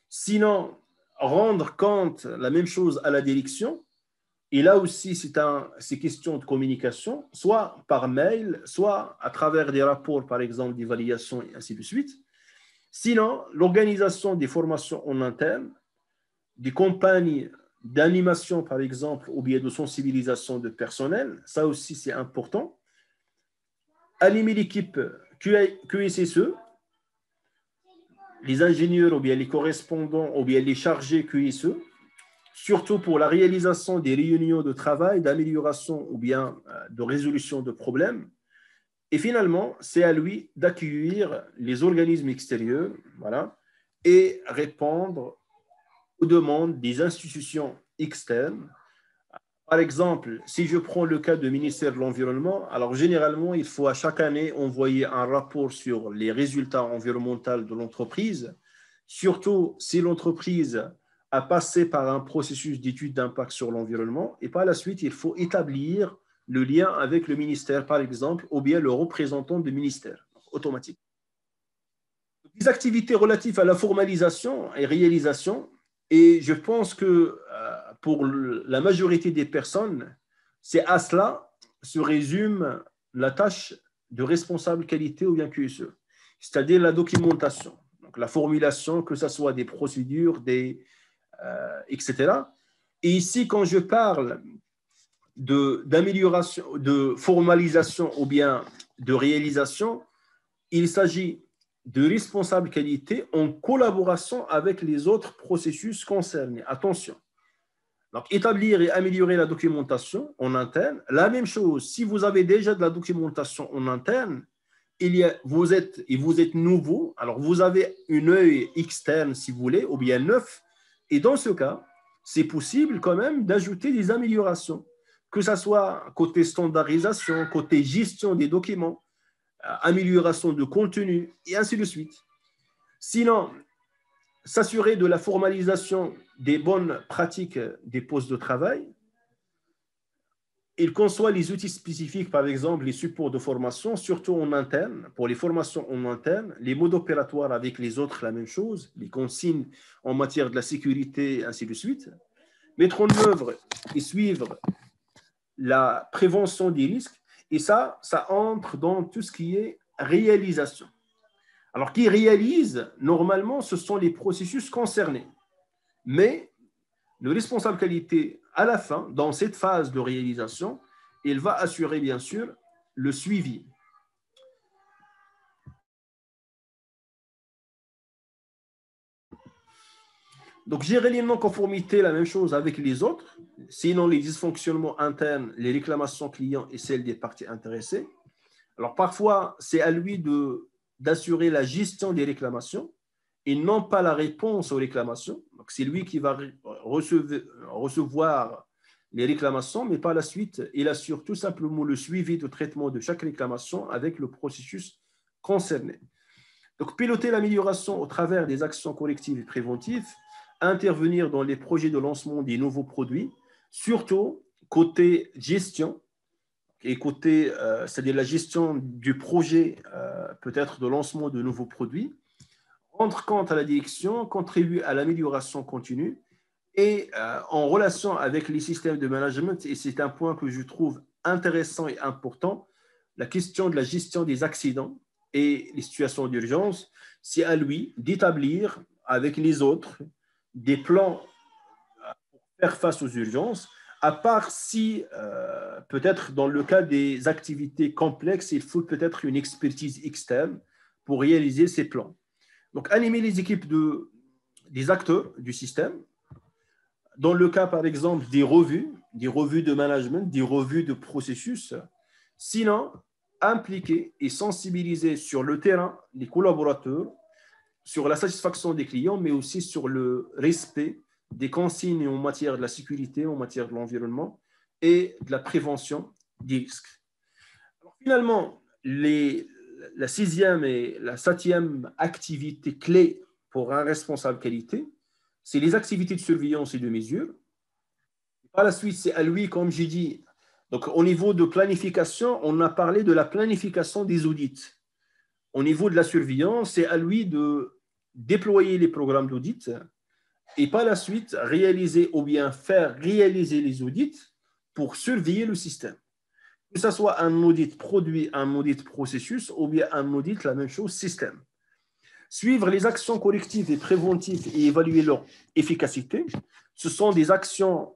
sinon rendre compte, la même chose à la direction. Et là aussi, c'est question de communication, soit par mail, soit à travers des rapports, par exemple, d'évaluation et ainsi de suite. Sinon, l'organisation des formations en interne, des campagnes d'animation, par exemple, ou bien de sensibilisation de personnel, ça aussi, c'est important. Animer l'équipe QSSE, les ingénieurs ou bien les correspondants ou bien les chargés QSE, surtout pour la réalisation des réunions de travail, d'amélioration ou bien de résolution de problèmes. Et finalement, c'est à lui d'accueillir les organismes extérieurs, voilà, et répondre aux demandes des institutions externes. Par exemple, si je prends le cas du ministère de l'Environnement, alors généralement, il faut à chaque année envoyer un rapport sur les résultats environnementaux de l'entreprise, surtout si l'entreprise a passé par un processus d'étude d'impact sur l'environnement. Et par la suite, il faut établir le lien avec le ministère, par exemple, ou bien le représentant du ministère, automatique. Les activités relatives à la formalisation et réalisation, et je pense que pour la majorité des personnes, c'est à cela se résume la tâche de responsable qualité ou bien QSE, c'est-à-dire la documentation, donc la formulation, que ce soit des procédures, etc. Et ici, quand je parle d'amélioration, de formalisation ou bien de réalisation, il s'agit de responsable qualité en collaboration avec les autres processus concernés. Attention. Donc, établir et améliorer la documentation en interne. La même chose, si vous avez déjà de la documentation en interne, vous êtes nouveau, alors vous avez un œil externe, si vous voulez, ou bien neuf, et dans ce cas, c'est possible quand même d'ajouter des améliorations, que ce soit côté standardisation, côté gestion des documents, amélioration de contenu, et ainsi de suite. Sinon, s'assurer de la formalisation des bonnes pratiques des postes de travail. Il conçoit les outils spécifiques, par exemple les supports de formation, surtout en interne, pour les formations en interne, les modes opératoires avec les autres, la même chose, les consignes en matière de la sécurité, ainsi de suite. Mettre en œuvre et suivre la prévention des risques, et ça entre dans tout ce qui est réalisation. Alors, qui réalise, normalement, ce sont les processus concernés. Mais le responsable qualité, à la fin, dans cette phase de réalisation, il va assurer, bien sûr, le suivi. Donc, gérer les non-conformités, la même chose avec les autres, sinon les dysfonctionnements internes, les réclamations clients et celles des parties intéressées. Alors, parfois, c'est à lui d'assurer la gestion des réclamations et non pas la réponse aux réclamations. Donc, c'est lui qui va recevoir les réclamations, mais par la suite, il assure tout simplement le suivi de traitement de chaque réclamation avec le processus concerné. Donc, piloter l'amélioration au travers des actions collectives et préventives, intervenir dans les projets de lancement des nouveaux produits, surtout côté gestion, et côté, c'est-à-dire la gestion du projet, peut-être de lancement de nouveaux produits, rendre compte à la direction, contribuer à l'amélioration continue et en relation avec les systèmes de management, et c'est un point que je trouve intéressant et important, la question de la gestion des accidents et les situations d'urgence, c'est à lui d'établir avec les autres des plans pour faire face aux urgences, à part si, peut-être dans le cas des activités complexes, il faut peut-être une expertise externe pour réaliser ces plans. Donc, animer les équipes des acteurs du système, dans le cas, par exemple, des revues de management, des revues de processus. Sinon, impliquer et sensibiliser sur le terrain les collaborateurs sur la satisfaction des clients, mais aussi sur le respect des consignes en matière de la sécurité, en matière de l'environnement et de la prévention des risques. Alors, finalement, la sixième et la septième activité clé pour un responsable qualité, c'est les activités de surveillance et de mesure. Par la suite, c'est à lui, comme j'ai dit, donc au niveau de planification, on a parlé de la planification des audits. Au niveau de la surveillance, c'est à lui de déployer les programmes d'audit et par la suite réaliser ou bien faire réaliser les audits pour surveiller le système. Que ce soit un audit produit, un audit processus ou bien un audit, la même chose, système. Suivre les actions collectives et préventives et évaluer leur efficacité. Ce sont des actions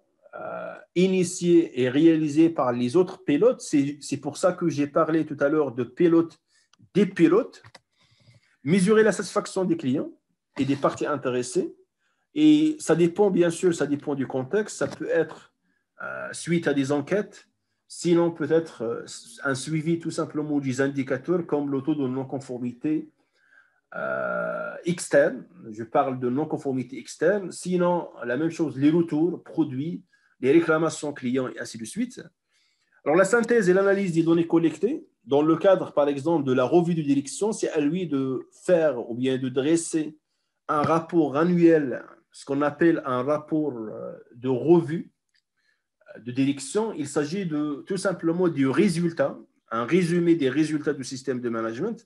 initiées et réalisées par les autres pilotes. C'est pour ça que j'ai parlé tout à l'heure de pilotes, des pilotes. Mesurer la satisfaction des clients et des parties intéressées. Et ça dépend, bien sûr, ça dépend du contexte. Ça peut être suite à des enquêtes, sinon peut-être un suivi tout simplement des indicateurs comme le taux de non-conformité externe. Je parle de non-conformité externe. Sinon, la même chose, les retours, produits, les réclamations clients et ainsi de suite. Alors, la synthèse et l'analyse des données collectées, dans le cadre, par exemple, de la revue de direction, c'est à lui de faire ou bien de dresser un rapport annuel, ce qu'on appelle un rapport de revue de direction. Il s'agit tout simplement du résultat, un résumé des résultats du système de management,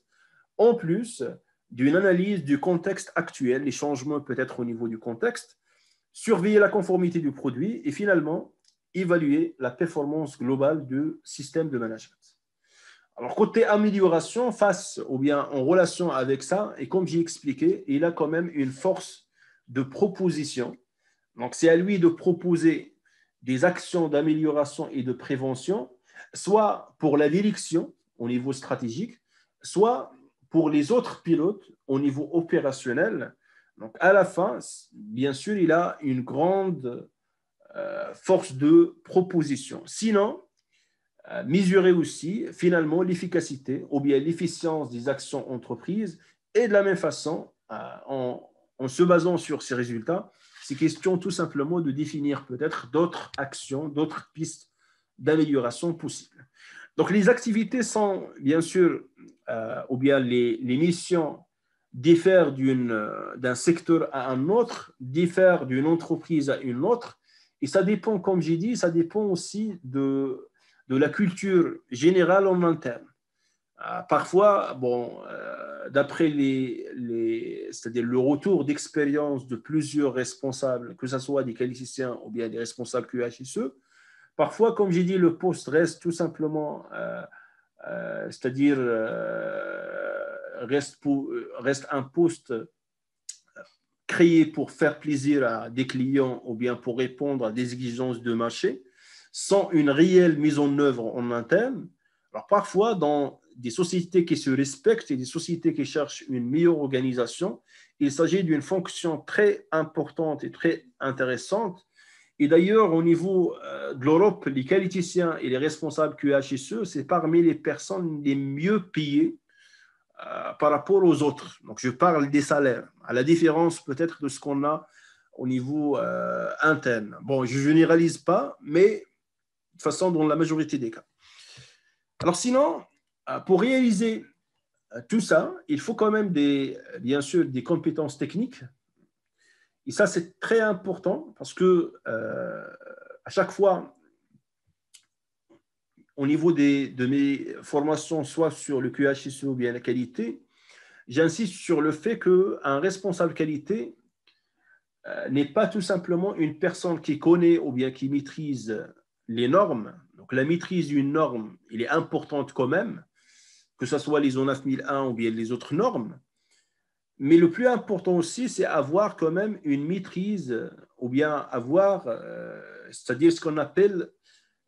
en plus d'une analyse du contexte actuel, les changements peut-être au niveau du contexte, surveiller la conformité du produit et finalement évaluer la performance globale du système de management. Alors, côté amélioration, face ou bien en relation avec ça, et comme j'ai expliqué, il a quand même une force de proposition. Donc, c'est à lui de proposer des actions d'amélioration et de prévention, soit pour la direction au niveau stratégique, soit pour les autres pilotes au niveau opérationnel. Donc, à la fin, bien sûr, il a une grande force de proposition. Sinon, mesurer aussi finalement l'efficacité ou bien l'efficience des actions entreprises et de la même façon, en se basant sur ces résultats, c'est question tout simplement de définir peut-être d'autres actions, d'autres pistes d'amélioration possibles. Donc les activités sont bien sûr, ou bien les missions diffèrent d'un secteur à un autre, diffèrent d'une entreprise à une autre, et ça dépend, comme j'ai dit, ça dépend aussi de la culture générale en interne. Parfois, bon, d'après c'est-à-dire le retour d'expérience de plusieurs responsables, que ce soit des qualiticiens ou bien des responsables QHSE, parfois, comme j'ai dit, le poste reste tout simplement, c'est-à-dire reste un poste créé pour faire plaisir à des clients ou bien pour répondre à des exigences de marché, sans une réelle mise en œuvre en interne. Alors parfois, dans des sociétés qui se respectent et des sociétés qui cherchent une meilleure organisation, il s'agit d'une fonction très importante et très intéressante. Et d'ailleurs, au niveau de l'Europe, les qualiticiens et les responsables QHSE, c'est parmi les personnes les mieux payées par rapport aux autres. Donc, je parle des salaires, à la différence peut-être de ce qu'on a au niveau interne. Bon, je ne généralise pas, mais de toute façon, dans la majorité des cas. Alors sinon, pour réaliser tout ça, il faut quand même bien sûr des compétences techniques. Et ça, c'est très important parce que à chaque fois, au niveau de mes formations, soit sur le QHSE ou bien la qualité, j'insiste sur le fait qu'un responsable qualité n'est pas tout simplement une personne qui connaît ou bien qui maîtrise les normes. Donc, la maîtrise d'une norme, elle est importante quand même, que ce soit les ISO 9001 ou bien les autres normes. Mais le plus important aussi, c'est avoir quand même une maîtrise ou bien avoir, c'est-à-dire ce qu'on appelle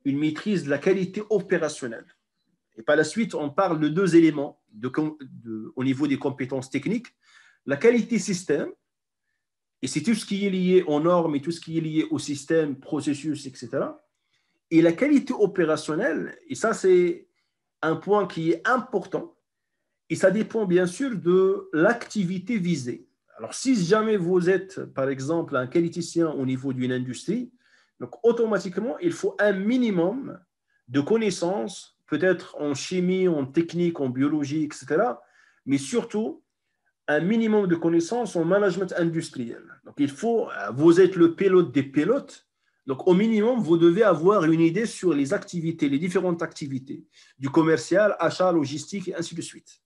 une maîtrise de la qualité opérationnelle. Et par la suite, on parle de deux éléments au niveau des compétences techniques. La qualité système, et c'est tout ce qui est lié aux normes et tout ce qui est lié au système, processus, etc. Et la qualité opérationnelle, et ça c'est un point qui est important, et ça dépend bien sûr de l'activité visée. Alors si jamais vous êtes par exemple un qualiticien au niveau d'une industrie, donc automatiquement il faut un minimum de connaissances, peut-être en chimie, en technique, en biologie, etc. Mais surtout un minimum de connaissances en management industriel. Donc, vous êtes le pilote des pilotes. Donc, au minimum, vous devez avoir une idée sur les activités, les différentes activités du commercial, achat, logistique et ainsi de suite.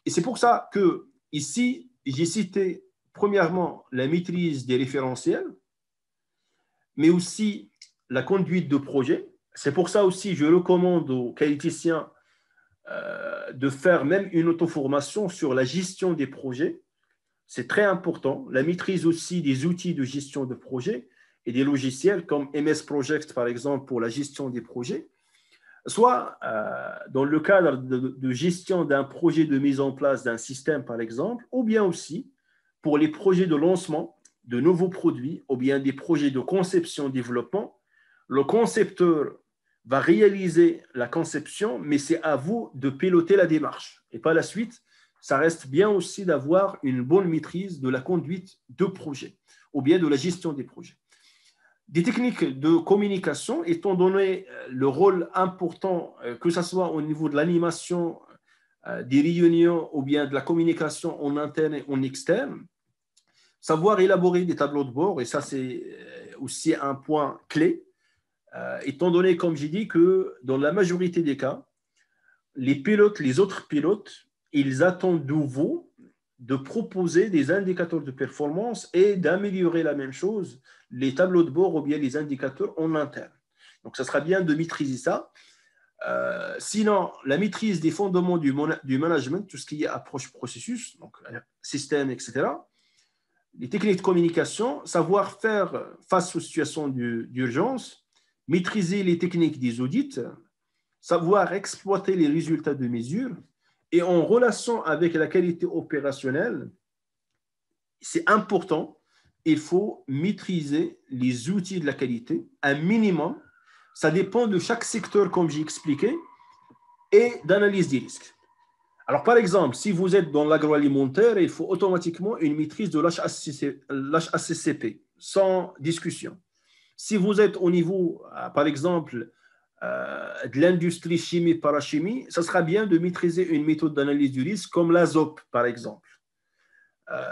Et c'est pour ça que ici, j'ai cité premièrement la maîtrise des référentiels, mais aussi la conduite de projet. C'est pour ça aussi, je recommande aux qualiticiens de faire même une auto-formation sur la gestion des projets. C'est très important. La maîtrise aussi des outils de gestion de projet et des logiciels comme MS Project, par exemple, pour la gestion des projets, soit dans le cadre de gestion d'un projet de mise en place d'un système, par exemple, ou bien aussi pour les projets de lancement de nouveaux produits ou bien des projets de conception-développement. Le concepteur va réaliser la conception, mais c'est à vous de piloter la démarche. Et par la suite, ça reste bien aussi d'avoir une bonne maîtrise de la conduite de projet ou bien de la gestion des projets. Des techniques de communication, étant donné le rôle important, que ce soit au niveau de l'animation, des réunions ou bien de la communication en interne et en externe, savoir élaborer des tableaux de bord, et ça c'est aussi un point clé, étant donné, comme j'ai dit, que dans la majorité des cas, les autres pilotes, ils attendent de vous de proposer des indicateurs de performance et d'améliorer la même chose, les tableaux de bord ou bien les indicateurs en interne. Donc, ça sera bien de maîtriser ça. Sinon, la maîtrise des fondements du management, tout ce qui est approche processus, donc système, etc. Les techniques de communication, savoir faire face aux situations d'urgence, maîtriser les techniques des audits, savoir exploiter les résultats de mesure et en relation avec la qualité opérationnelle, c'est important, il faut maîtriser les outils de la qualité, un minimum. Ça dépend de chaque secteur, comme j'ai expliqué, et d'analyse des risques. Alors, par exemple, si vous êtes dans l'agroalimentaire, il faut automatiquement une maîtrise de l'HACCP, sans discussion. Si vous êtes au niveau, par exemple, de l'industrie chimie-parachimie, ça sera bien de maîtriser une méthode d'analyse du risque comme l'ASOP, par exemple.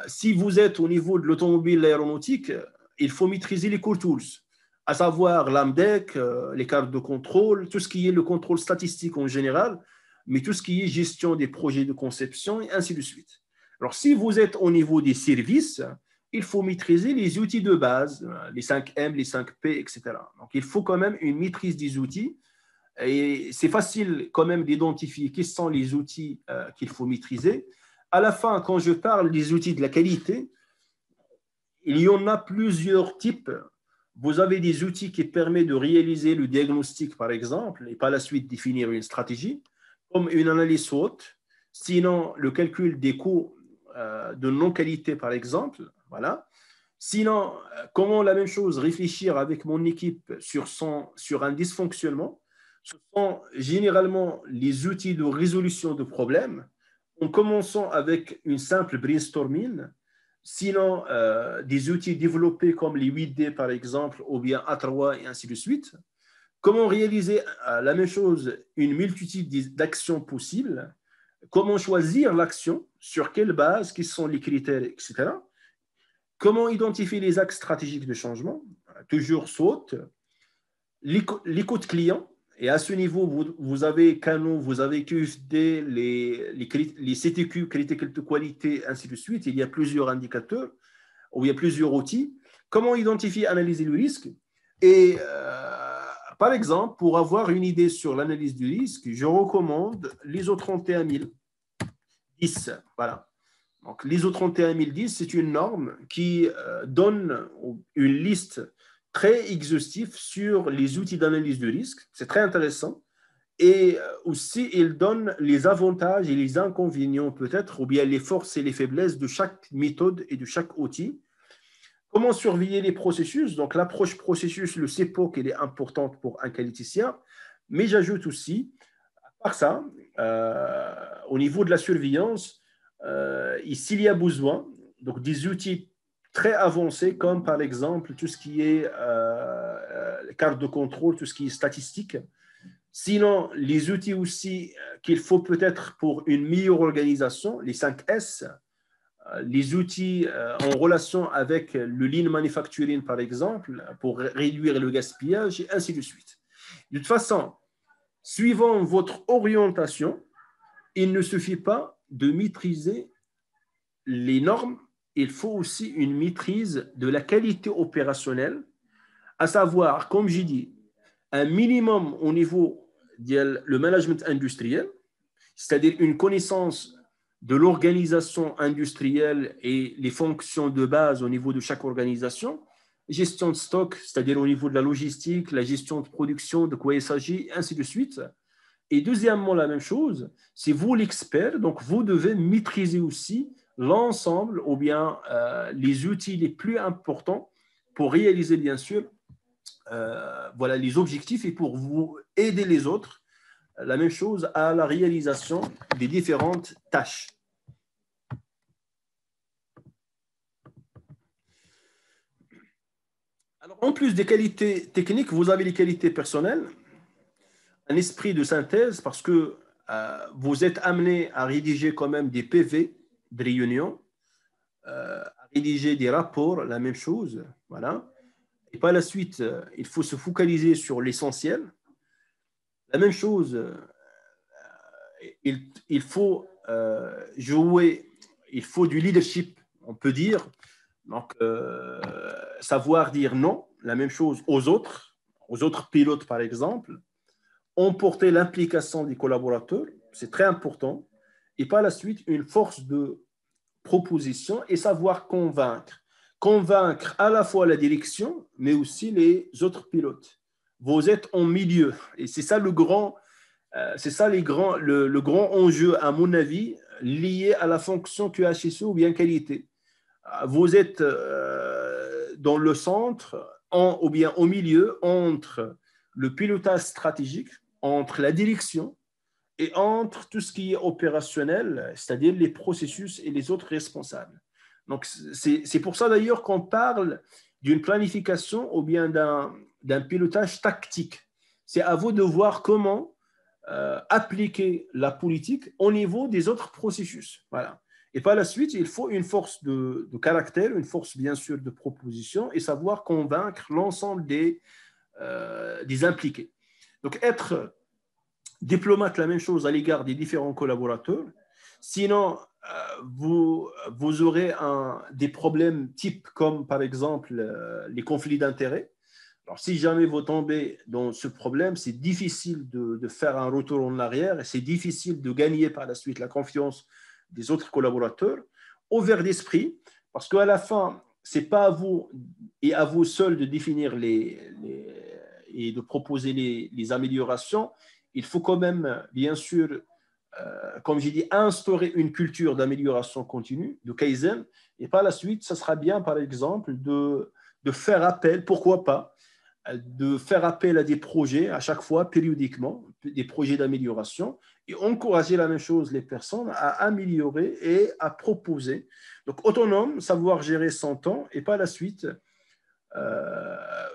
Si vous êtes au niveau de l'automobile, l'aéronautique, il faut maîtriser les core tools, à savoir l'AMDEC, les cartes de contrôle, tout ce qui est le contrôle statistique en général, mais tout ce qui est gestion des projets de conception et ainsi de suite. Alors, si vous êtes au niveau des services, il faut maîtriser les outils de base, les 5M, les 5P, etc. Donc, il faut quand même une maîtrise des outils. Et c'est facile quand même d'identifier quels sont les outils qu'il faut maîtriser. À la fin, quand je parle des outils de la qualité, il y en a plusieurs types. Vous avez des outils qui permettent de réaliser le diagnostic, par exemple, et par la suite définir une stratégie, comme une analyse SWOT, sinon le calcul des coûts de non-qualité, par exemple. Voilà. Sinon, comment la même chose, réfléchir avec mon équipe sur un dysfonctionnement. Ce sont généralement les outils de résolution de problèmes, en commençant avec une simple brainstorming, sinon des outils développés comme les 8D par exemple, ou bien A3 et ainsi de suite. Comment réaliser la même chose, une multitude d'actions possibles, comment choisir l'action, sur quelle base, quels sont les critères, etc. Comment identifier les axes stratégiques de changement, toujours saute, l'écoute client. Et à ce niveau, vous avez canaux, vous avez QFD, les CTQ, critical to qualité, ainsi de suite. Il y a plusieurs indicateurs, ou il y a plusieurs outils. Comment identifier, analyser le risque? Et par exemple, pour avoir une idée sur l'analyse du risque, je recommande l'ISO 31010. Voilà. Donc, l'ISO 31010, c'est une norme qui donne une liste très exhaustive sur les outils d'analyse de risque. C'est très intéressant. Et aussi, il donne les avantages et les inconvénients peut-être, ou bien les forces et les faiblesses de chaque méthode et de chaque outil. Comment surveiller les processus? Donc, l'approche processus, le CEPOC, elle est importante pour un qualiticien. Mais j'ajoute aussi, à part ça, au niveau de la surveillance, s'il y a besoin, donc des outils très avancés comme par exemple tout ce qui est carte de contrôle, tout ce qui est statistique. Sinon, les outils aussi qu'il faut peut-être pour une meilleure organisation, les 5S, les outils en relation avec le lean manufacturing par exemple, pour réduire le gaspillage et ainsi de suite. De toute façon, suivant votre orientation, il ne suffit pas de maîtriser les normes, il faut aussi une maîtrise de la qualité opérationnelle, à savoir, comme j'ai dit, un minimum au niveau du management industriel, c'est-à-dire une connaissance de l'organisation industrielle et les fonctions de base au niveau de chaque organisation, gestion de stock, c'est-à-dire au niveau de la logistique, la gestion de production, de quoi il s'agit, ainsi de suite. Et deuxièmement, la même chose, c'est vous l'expert, donc vous devez maîtriser aussi l'ensemble ou bien les outils les plus importants pour réaliser bien sûr voilà, les objectifs et pour vous aider les autres. La même chose à la réalisation des différentes tâches. Alors, en plus des qualités techniques, vous avez les qualités personnelles, un esprit de synthèse parce que vous êtes amené à rédiger quand même des PV de réunion, à rédiger des rapports, la même chose. Voilà. Et par la suite, il faut se focaliser sur l'essentiel. La même chose, il faut jouer, il faut du leadership, on peut dire. Donc, savoir dire non, la même chose aux autres pilotes par exemple, emporter l'implication des collaborateurs, c'est très important, et par la suite, une force de proposition et savoir convaincre. Convaincre à la fois la direction, mais aussi les autres pilotes. vous êtes en milieu. Et c'est ça c'est ça le grand enjeu, à mon avis, lié à la fonction QHSE ou bien qualité. Vous êtes dans le centre ou bien au milieu entre le pilotage stratégique, entre la direction et entre tout ce qui est opérationnel, c'est-à-dire les processus et les autres responsables. Donc, c'est pour ça d'ailleurs qu'on parle d'une planification ou bien d'un pilotage tactique. C'est à vous de voir comment appliquer la politique au niveau des autres processus. Voilà. Et par la suite, il faut une force de caractère, une force bien sûr de proposition et savoir convaincre l'ensemble des impliqués. Donc, être diplomate, la même chose à l'égard des différents collaborateurs. Sinon, vous aurez des problèmes types comme par exemple les conflits d'intérêts. Alors, si jamais vous tombez dans ce problème, c'est difficile de faire un retour en arrière et c'est difficile de gagner par la suite la confiance des autres collaborateurs. Ouvert d'esprit, parce qu'à la fin, ce n'est pas à vous et à vous seul de définir et de proposer les améliorations. Il faut quand même, bien sûr, comme j'ai dit, instaurer une culture d'amélioration continue, de Kaizen, et par la suite, ça sera bien, par exemple, de faire appel, pourquoi pas, de faire appel à des projets à chaque fois, périodiquement, des projets d'amélioration, et encourager la même chose les personnes à améliorer et à proposer. Donc, autonome, savoir gérer son temps, et par la suite,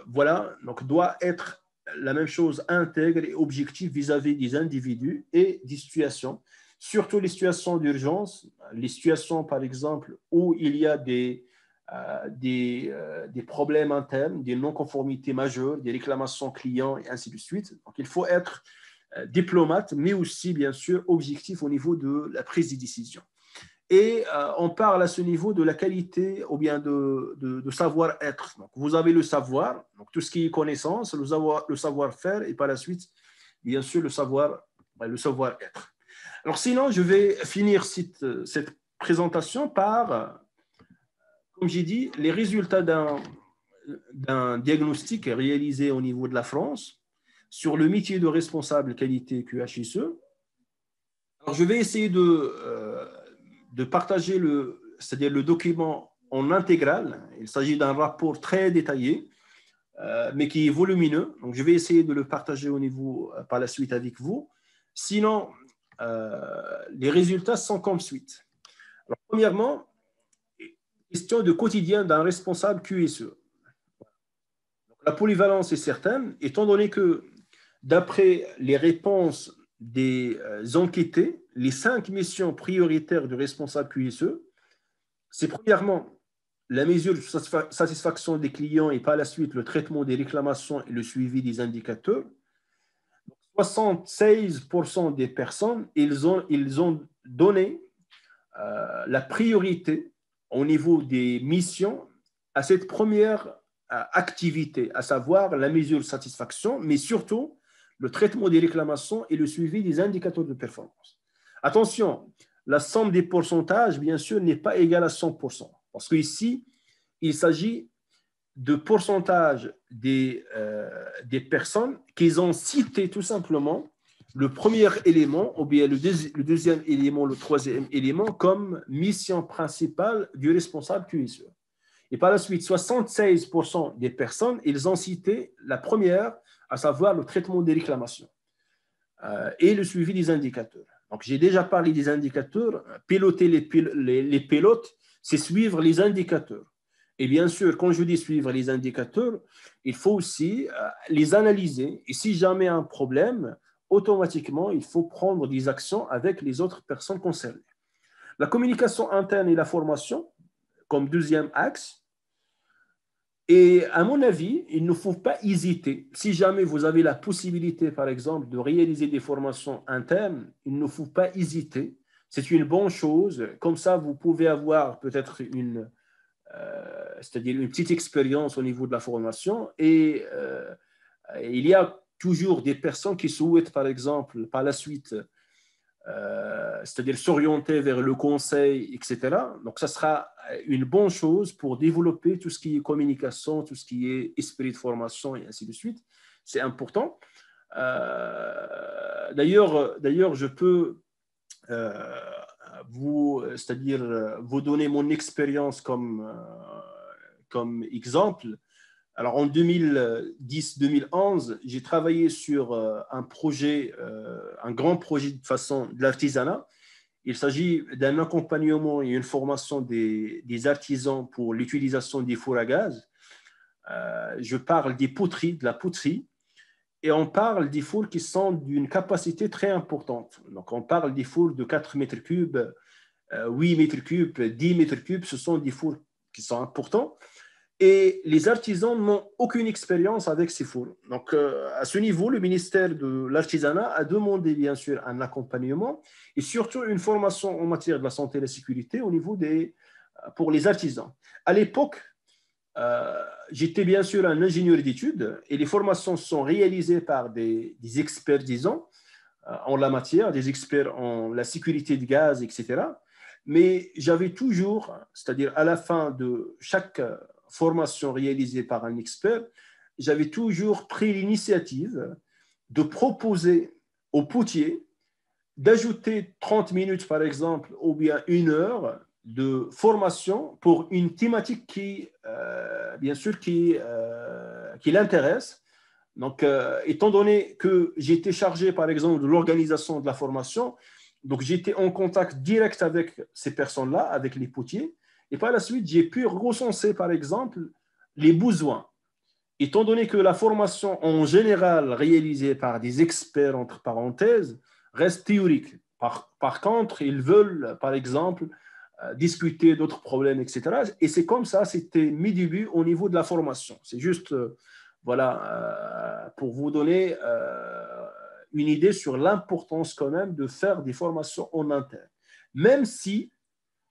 voilà, donc doit être la même chose, intègre et objectif vis-à-vis des individus et des situations, surtout les situations d'urgence, les situations, par exemple, où il y a des problèmes internes, des non-conformités majeures, des réclamations clients et ainsi de suite. Donc, il faut être diplomate, mais aussi, bien sûr, objectif au niveau de la prise de décision. Et on parle à ce niveau de la qualité ou bien de savoir-être. Donc, vous avez le savoir, donc tout ce qui est connaissance, le savoir-faire et par la suite, bien sûr, le savoir-être. Alors sinon, je vais finir cette présentation par, comme j'ai dit, les résultats d'un diagnostic réalisé au niveau de la France sur le métier de responsable qualité QHSE. Alors, je vais essayer de partager c'est-à-dire le document en intégral. Il s'agit d'un rapport très détaillé, mais qui est volumineux. Donc, je vais essayer de le partager au niveau par la suite avec vous. Sinon, les résultats sont comme suite. Alors, premièrement, question de quotidien d'un responsable QSE. Donc, la polyvalence est certaine, étant donné que d'après les réponses des enquêtés, les 5 missions prioritaires du responsable QSE, c'est premièrement la mesure de satisfaction des clients et par la suite le traitement des réclamations et le suivi des indicateurs. 76% des personnes, ils ont donné la priorité au niveau des missions à cette première activité, à savoir la mesure de satisfaction, mais surtout le traitement des réclamations et le suivi des indicateurs de performance. Attention, la somme des pourcentages, bien sûr, n'est pas égale à 100%, parce qu'ici, il s'agit de pourcentage des personnes qui ont cité tout simplement le premier élément, ou bien le deuxième élément, le troisième élément, comme mission principale du responsable QSE. Et par la suite, 76% des personnes, ils ont cité la première, à savoir le traitement des réclamations et le suivi des indicateurs. Donc, j'ai déjà parlé des indicateurs. Piloter les pilotes, c'est suivre les indicateurs. Et bien sûr, quand je dis suivre les indicateurs, il faut aussi les analyser. Et si jamais un problème, automatiquement, il faut prendre des actions avec les autres personnes concernées. La communication interne et la formation, comme deuxième axe. Et à mon avis, il ne faut pas hésiter. Si jamais vous avez la possibilité, par exemple, de réaliser des formations internes, il ne faut pas hésiter. C'est une bonne chose. Comme ça, vous pouvez avoir peut-être c'est-à-dire une petite expérience au niveau de la formation. Et il y a toujours des personnes qui souhaitent, par exemple, par la suite, c'est-à-dire s'orienter vers le conseil, etc. Donc, ça sera une bonne chose pour développer tout ce qui est communication, tout ce qui est esprit de formation et ainsi de suite. c'est important. D'ailleurs, je peux c'est-à-dire vous donner mon expérience comme exemple. Alors, en 2010-2011, j'ai travaillé sur un projet, un grand projet de façon de l'artisanat. Il s'agit d'un accompagnement et une formation des artisans pour l'utilisation des fours à gaz. Je parle des poteries, de la poterie, et on parle des fours qui sont d'une capacité très importante. Donc, on parle des fours de 4 mètres cubes, 8 mètres cubes, 10 mètres cubes. Ce sont des fours qui sont importants. Et les artisans n'ont aucune expérience avec ces fours. Donc, à ce niveau, le ministère de l'Artisanat a demandé, bien sûr, un accompagnement et surtout une formation en matière de la santé et de la sécurité au niveau pour les artisans. À l'époque, j'étais bien sûr un ingénieur d'études et les formations sont réalisées par des experts, disons, en la matière, des experts en la sécurité de gaz, etc. Mais j'avais toujours, c'est-à-dire à la fin de chaque formation réalisée par un expert, j'avais toujours pris l'initiative de proposer aux potiers d'ajouter 30 minutes, par exemple, ou bien 1 heure de formation pour une thématique bien sûr, qui l'intéresse. Donc, étant donné que j'étais chargé, par exemple, de l'organisation de la formation, donc j'étais en contact direct avec ces personnes-là, avec les potiers, et par la suite, j'ai pu recenser, par exemple, les besoins. Étant donné que la formation en général réalisée par des experts, entre parenthèses, reste théorique. Par contre, ils veulent, par exemple, discuter d'autres problèmes, etc. Et c'est comme ça, c'était mes débuts au niveau de la formation. C'est juste, voilà, pour vous donner une idée sur l'importance quand même de faire des formations en interne, même si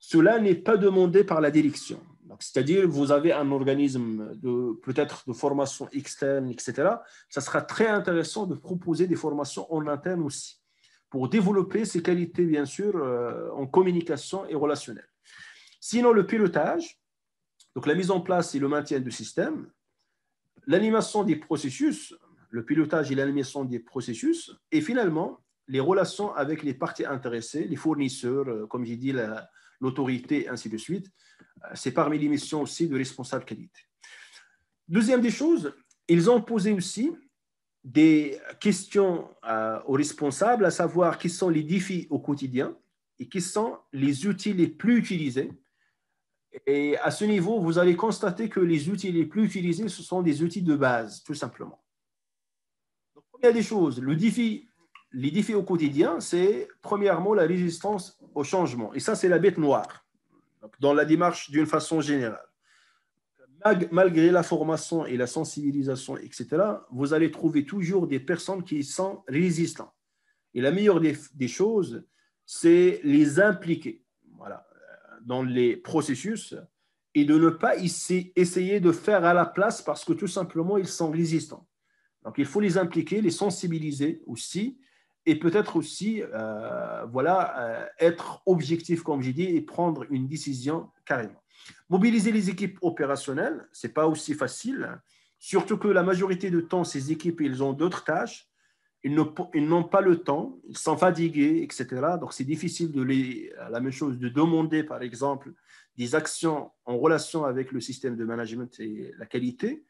cela n'est pas demandé par la direction. C'est-à-dire, vous avez un organisme peut-être de formation externe, etc. Ça sera très intéressant de proposer des formations en interne aussi, pour développer ces qualités, bien sûr, en communication et relationnelle. Sinon, le pilotage, donc la mise en place et le maintien du système, l'animation des processus, le pilotage et l'animation des processus, et finalement, les relations avec les parties intéressées, les fournisseurs, comme j'ai dit, l'autorité, ainsi de suite. C'est parmi les missions aussi de responsable qualité. Deuxième des choses, ils ont posé aussi des questions aux responsables, à savoir quels sont les défis au quotidien et quels sont les outils les plus utilisés. Et à ce niveau, vous allez constater que les outils les plus utilisés, ce sont des outils de base, tout simplement. Donc, première des choses, les défis au quotidien, c'est premièrement la résistance au changement. Et ça, c'est la bête noire, donc, dans la démarche d'une façon générale. Malgré la formation et la sensibilisation, etc., vous allez trouver toujours des personnes qui sont résistantes. Et la meilleure des choses, c'est les impliquer, voilà, dans les processus et de ne pas essayer de faire à la place parce que tout simplement, ils sont résistants. Donc, il faut les impliquer, les sensibiliser aussi et peut-être aussi être objectif, comme j'ai dit, et prendre une décision carrément. Mobiliser les équipes opérationnelles, ce n'est pas aussi facile, surtout que la majorité du temps, ces équipes, ils ont d'autres tâches, ils n'ont pas le temps, ils sont fatigués, etc. Donc, c'est difficile la même chose, de demander, par exemple, des actions en relation avec le système de management et la qualité.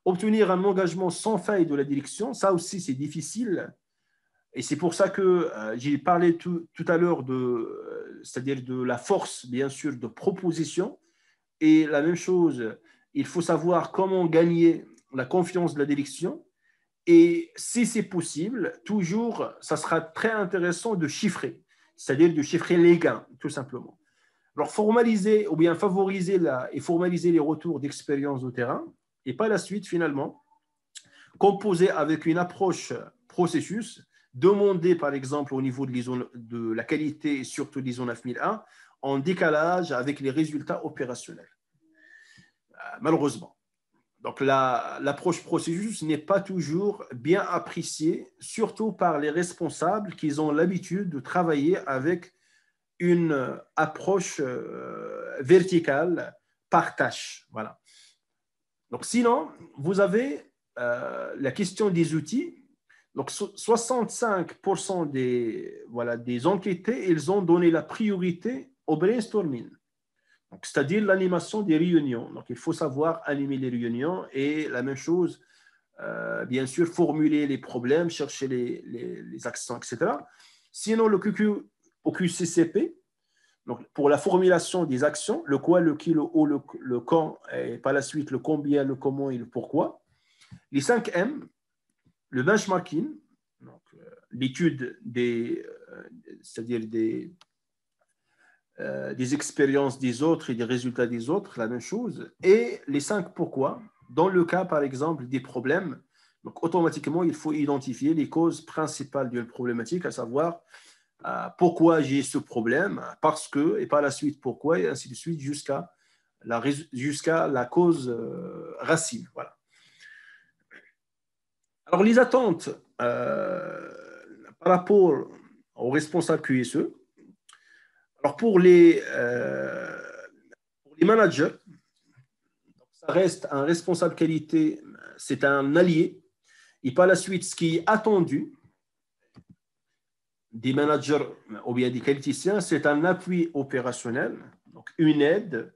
Obtenir un engagement sans faille de la direction, ça aussi, c'est difficile. Et c'est pour ça que j'ai parlé tout à l'heure c'est-à-dire de la force, bien sûr, de proposition. Et la même chose, il faut savoir comment gagner la confiance de la direction. Et si c'est possible, toujours, ça sera très intéressant de chiffrer, c'est-à-dire de chiffrer les gains, tout simplement. Alors, formaliser ou bien favoriser et formaliser les retours d'expérience au terrain, et par la suite, finalement, composer avec une approche processus, demander, par exemple, au niveau de la qualité et surtout de l'ISO 9001, en décalage avec les résultats opérationnels. Malheureusement. Donc, l'approche processus n'est pas toujours bien appréciée, surtout par les responsables qui ont l'habitude de travailler avec une approche verticale par tâche. Voilà. Donc, sinon, vous avez la question des outils. Donc, 65% des enquêtés, ils ont donné la priorité au brainstorming. C'est-à-dire l'animation des réunions. Donc, il faut savoir animer les réunions et la même chose, bien sûr, formuler les problèmes, chercher les accents, etc. Sinon, au QCCP, donc pour la formulation des actions, le quoi, le qui, le où, le quand, et par la suite le combien, le comment et le pourquoi. Les 5 M, le benchmarking, l'étude c'est-à-dire des expériences des autres et des résultats des autres, la même chose, et les 5 pourquoi. Dans le cas, par exemple, des problèmes, donc automatiquement, il faut identifier les causes principales d'une problématique, à savoir pourquoi j'ai ce problème, parce que, et par la suite pourquoi, et ainsi de suite, jusqu'à la cause racine. Voilà. Alors, les attentes par rapport aux responsables QSE, alors pour les managers, ça reste un responsable qualité, c'est un allié. Et par la suite, ce qui est attendu des managers ou bien des qualiticiens, c'est un appui opérationnel, donc une aide,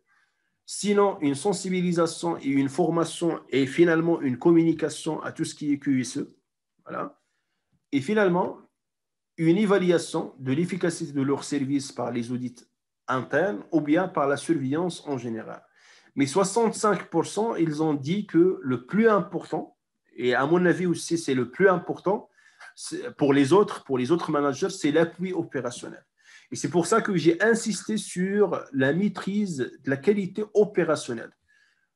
sinon une sensibilisation et une formation et finalement une communication à tout ce qui est QSE. Voilà. Et finalement, une évaluation de l'efficacité de leur service par les audits internes ou bien par la surveillance en général. Mais 65%, ils ont dit que le plus important, et à mon avis aussi c'est le plus important pour les autres managers, c'est l'appui opérationnel. Et c'est pour ça que j'ai insisté sur la maîtrise de la qualité opérationnelle.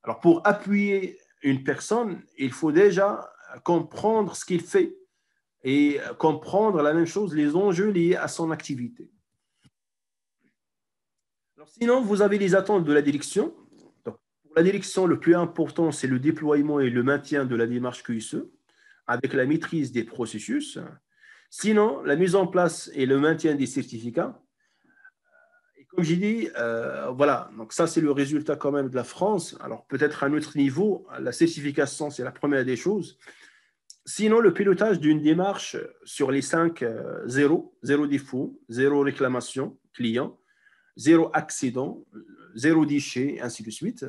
Alors pour appuyer une personne, il faut déjà comprendre ce qu'il fait et comprendre la même chose, les enjeux liés à son activité. Alors, sinon, vous avez les attentes de la direction. Donc, pour la direction, le plus important, c'est le déploiement et le maintien de la démarche QSE avec la maîtrise des processus. Sinon, la mise en place et le maintien des certificats. Et comme j'ai dit, voilà, donc ça, c'est le résultat quand même de la France. Alors, peut-être à un autre niveau, la certification, c'est la première des choses. Sinon, le pilotage d'une démarche sur les 5 zéro défaut, zéro réclamation client, zéro accident, zéro déchet, ainsi de suite.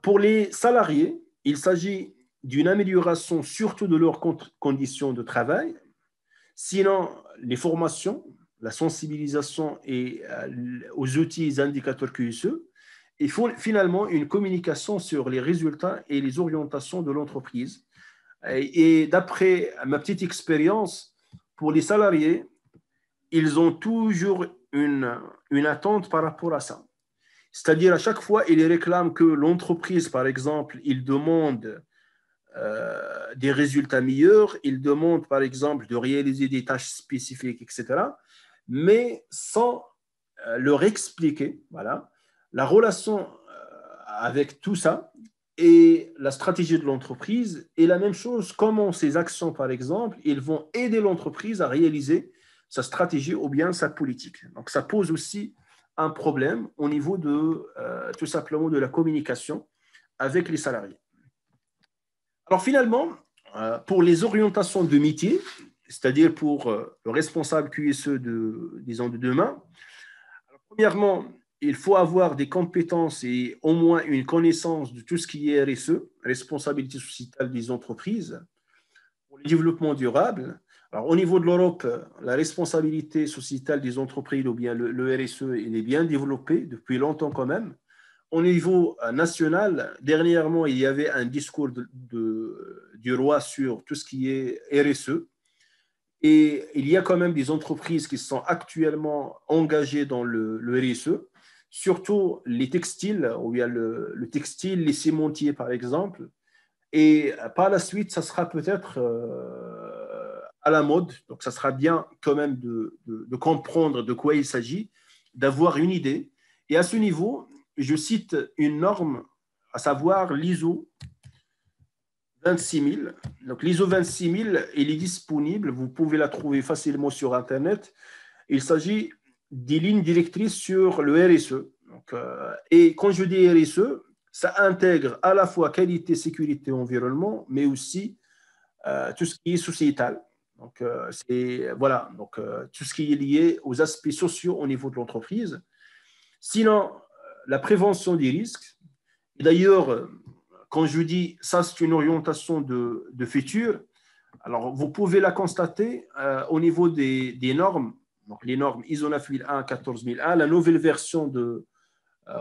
Pour les salariés, il s'agit d'une amélioration surtout de leurs conditions de travail. Sinon, les formations, la sensibilisation et aux outils et indicateurs QSE. Il faut finalement une communication sur les résultats et les orientations de l'entreprise. Et d'après ma petite expérience, pour les salariés, ils ont toujours une attente par rapport à ça. C'est-à-dire, à chaque fois, ils réclament que l'entreprise, par exemple, ils demandent des résultats meilleurs, ils demandent, par exemple, de réaliser des tâches spécifiques, etc., mais sans leur expliquer, voilà, la relation avec tout ça et la stratégie de l'entreprise. Et la même chose, comment ces actions, par exemple, ils vont aider l'entreprise à réaliser sa stratégie ou bien sa politique. Donc, ça pose aussi un problème au niveau de, tout simplement, de la communication avec les salariés. Alors, finalement, pour les orientations de métier, c'est-à-dire pour le responsable QSE disons, de demain, alors, premièrement, il faut avoir des compétences et au moins une connaissance de tout ce qui est RSE, responsabilité sociétale des entreprises, pour le développement durable. Alors, au niveau de l'Europe, la responsabilité sociétale des entreprises, ou bien le RSE, il est bien développé depuis longtemps quand même. Au niveau national, dernièrement, il y avait un discours du roi sur tout ce qui est RSE. Et il y a quand même des entreprises qui sont actuellement engagées dans le RSE, surtout les textiles, où il y a le textile, les cimentiers par exemple. Et par la suite, ça sera peut-être à la mode. Donc, ça sera bien quand même de comprendre de quoi il s'agit, d'avoir une idée. Et à ce niveau, je cite une norme, à savoir l'ISO 26000. Donc, l'ISO 26000, il est disponible. Vous pouvez la trouver facilement sur Internet. Il s'agit des lignes directrices sur le RSE. Donc, et quand je dis RSE, ça intègre à la fois qualité, sécurité, environnement, mais aussi tout ce qui est sociétal. Donc, voilà, donc, tout ce qui est lié aux aspects sociaux au niveau de l'entreprise. Sinon, la prévention des risques. Et d'ailleurs, quand je dis ça, c'est une orientation de futur. Alors, vous pouvez la constater au niveau des normes. Donc, les normes ISO 9001, 14001, la nouvelle version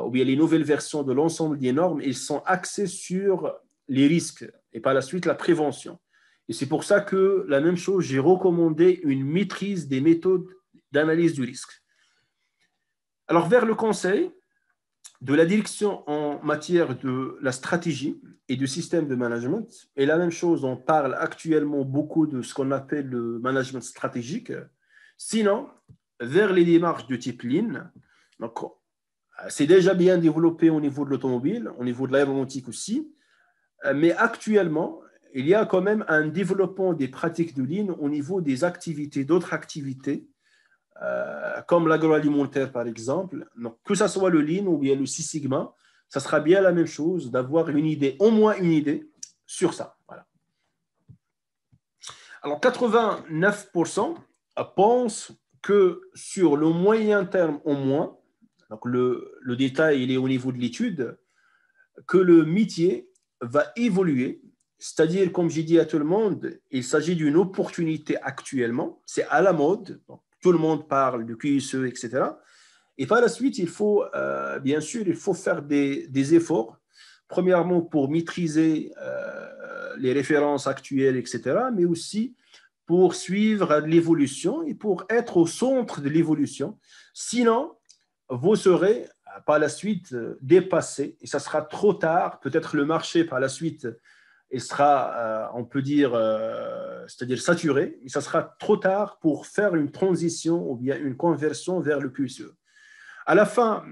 ou bien les nouvelles versions de l'ensemble des normes, ils sont axés sur les risques et par la suite la prévention. Et c'est pour ça que la même chose, j'ai recommandé une maîtrise des méthodes d'analyse du risque. Alors, vers le conseil de la direction en matière de la stratégie et du système de management, et la même chose, on parle actuellement beaucoup de ce qu'on appelle le management stratégique. Sinon, vers les démarches de type Lean, donc c'est déjà bien développé au niveau de l'automobile, au niveau de l'aéronautique aussi, mais actuellement, il y a quand même un développement des pratiques de Lean au niveau des activités, d'autres activités, comme l'agroalimentaire par exemple. Donc, que ce soit le Lean ou bien le Six Sigma, ça sera bien la même chose d'avoir une idée, au moins une idée sur ça. Voilà. Alors, 89% pensent que sur le moyen terme au moins, donc le détail il est au niveau de l'étude, que le métier va évoluer. C'est-à-dire, comme j'ai dit à tout le monde, il s'agit d'une opportunité actuellement, c'est à la mode, donc, tout le monde parle de QSE, etc. Et par la suite, il faut, bien sûr, il faut faire des efforts, premièrement pour maîtriser les références actuelles, etc., mais aussi pour suivre l'évolution et pour être au centre de l'évolution. Sinon, vous serez par la suite dépassé et ça sera trop tard. Peut-être le marché par la suite il sera, on peut dire, c'est-à-dire saturé, mais ça sera trop tard pour faire une transition ou bien une conversion vers le QSE. À la fin,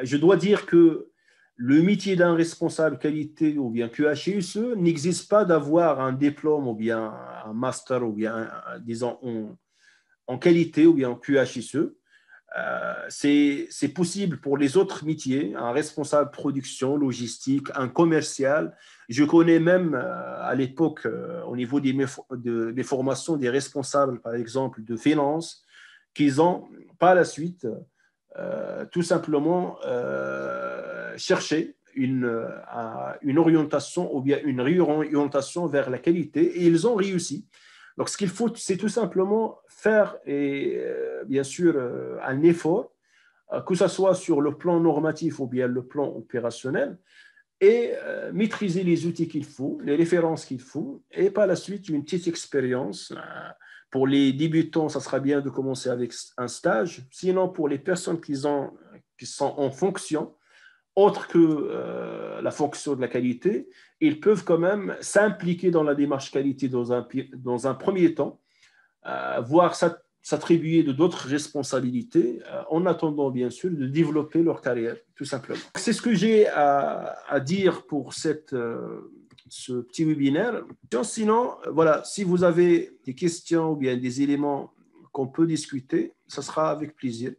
je dois dire que le métier d'un responsable qualité ou bien QHSE n'existe pas d'avoir un diplôme ou bien un master ou bien, disons, en qualité ou bien en QHSE. C'est possible pour les autres métiers, un responsable production, logistique, un commercial. Je connais même à l'époque, au niveau des formations des responsables, par exemple, de finance, qu'ils ont par la suite tout simplement cherché une orientation ou bien une réorientation vers la qualité et ils ont réussi. Donc, ce qu'il faut, c'est tout simplement faire, et, bien sûr, un effort, que ce soit sur le plan normatif ou bien le plan opérationnel, et maîtriser les outils qu'il faut, les références qu'il faut, et par la suite, une petite expérience. Pour les débutants, ça sera bien de commencer avec un stage. Sinon, pour les personnes qui sont en fonction, autre que la fonction de la qualité, ils peuvent quand même s'impliquer dans la démarche qualité dans un premier temps, voire s'attribuer d'autres responsabilités, en attendant bien sûr de développer leur carrière, tout simplement. C'est ce que j'ai à dire pour ce petit webinaire. Sinon, voilà, si vous avez des questions ou bien des éléments qu'on peut discuter, ça sera avec plaisir.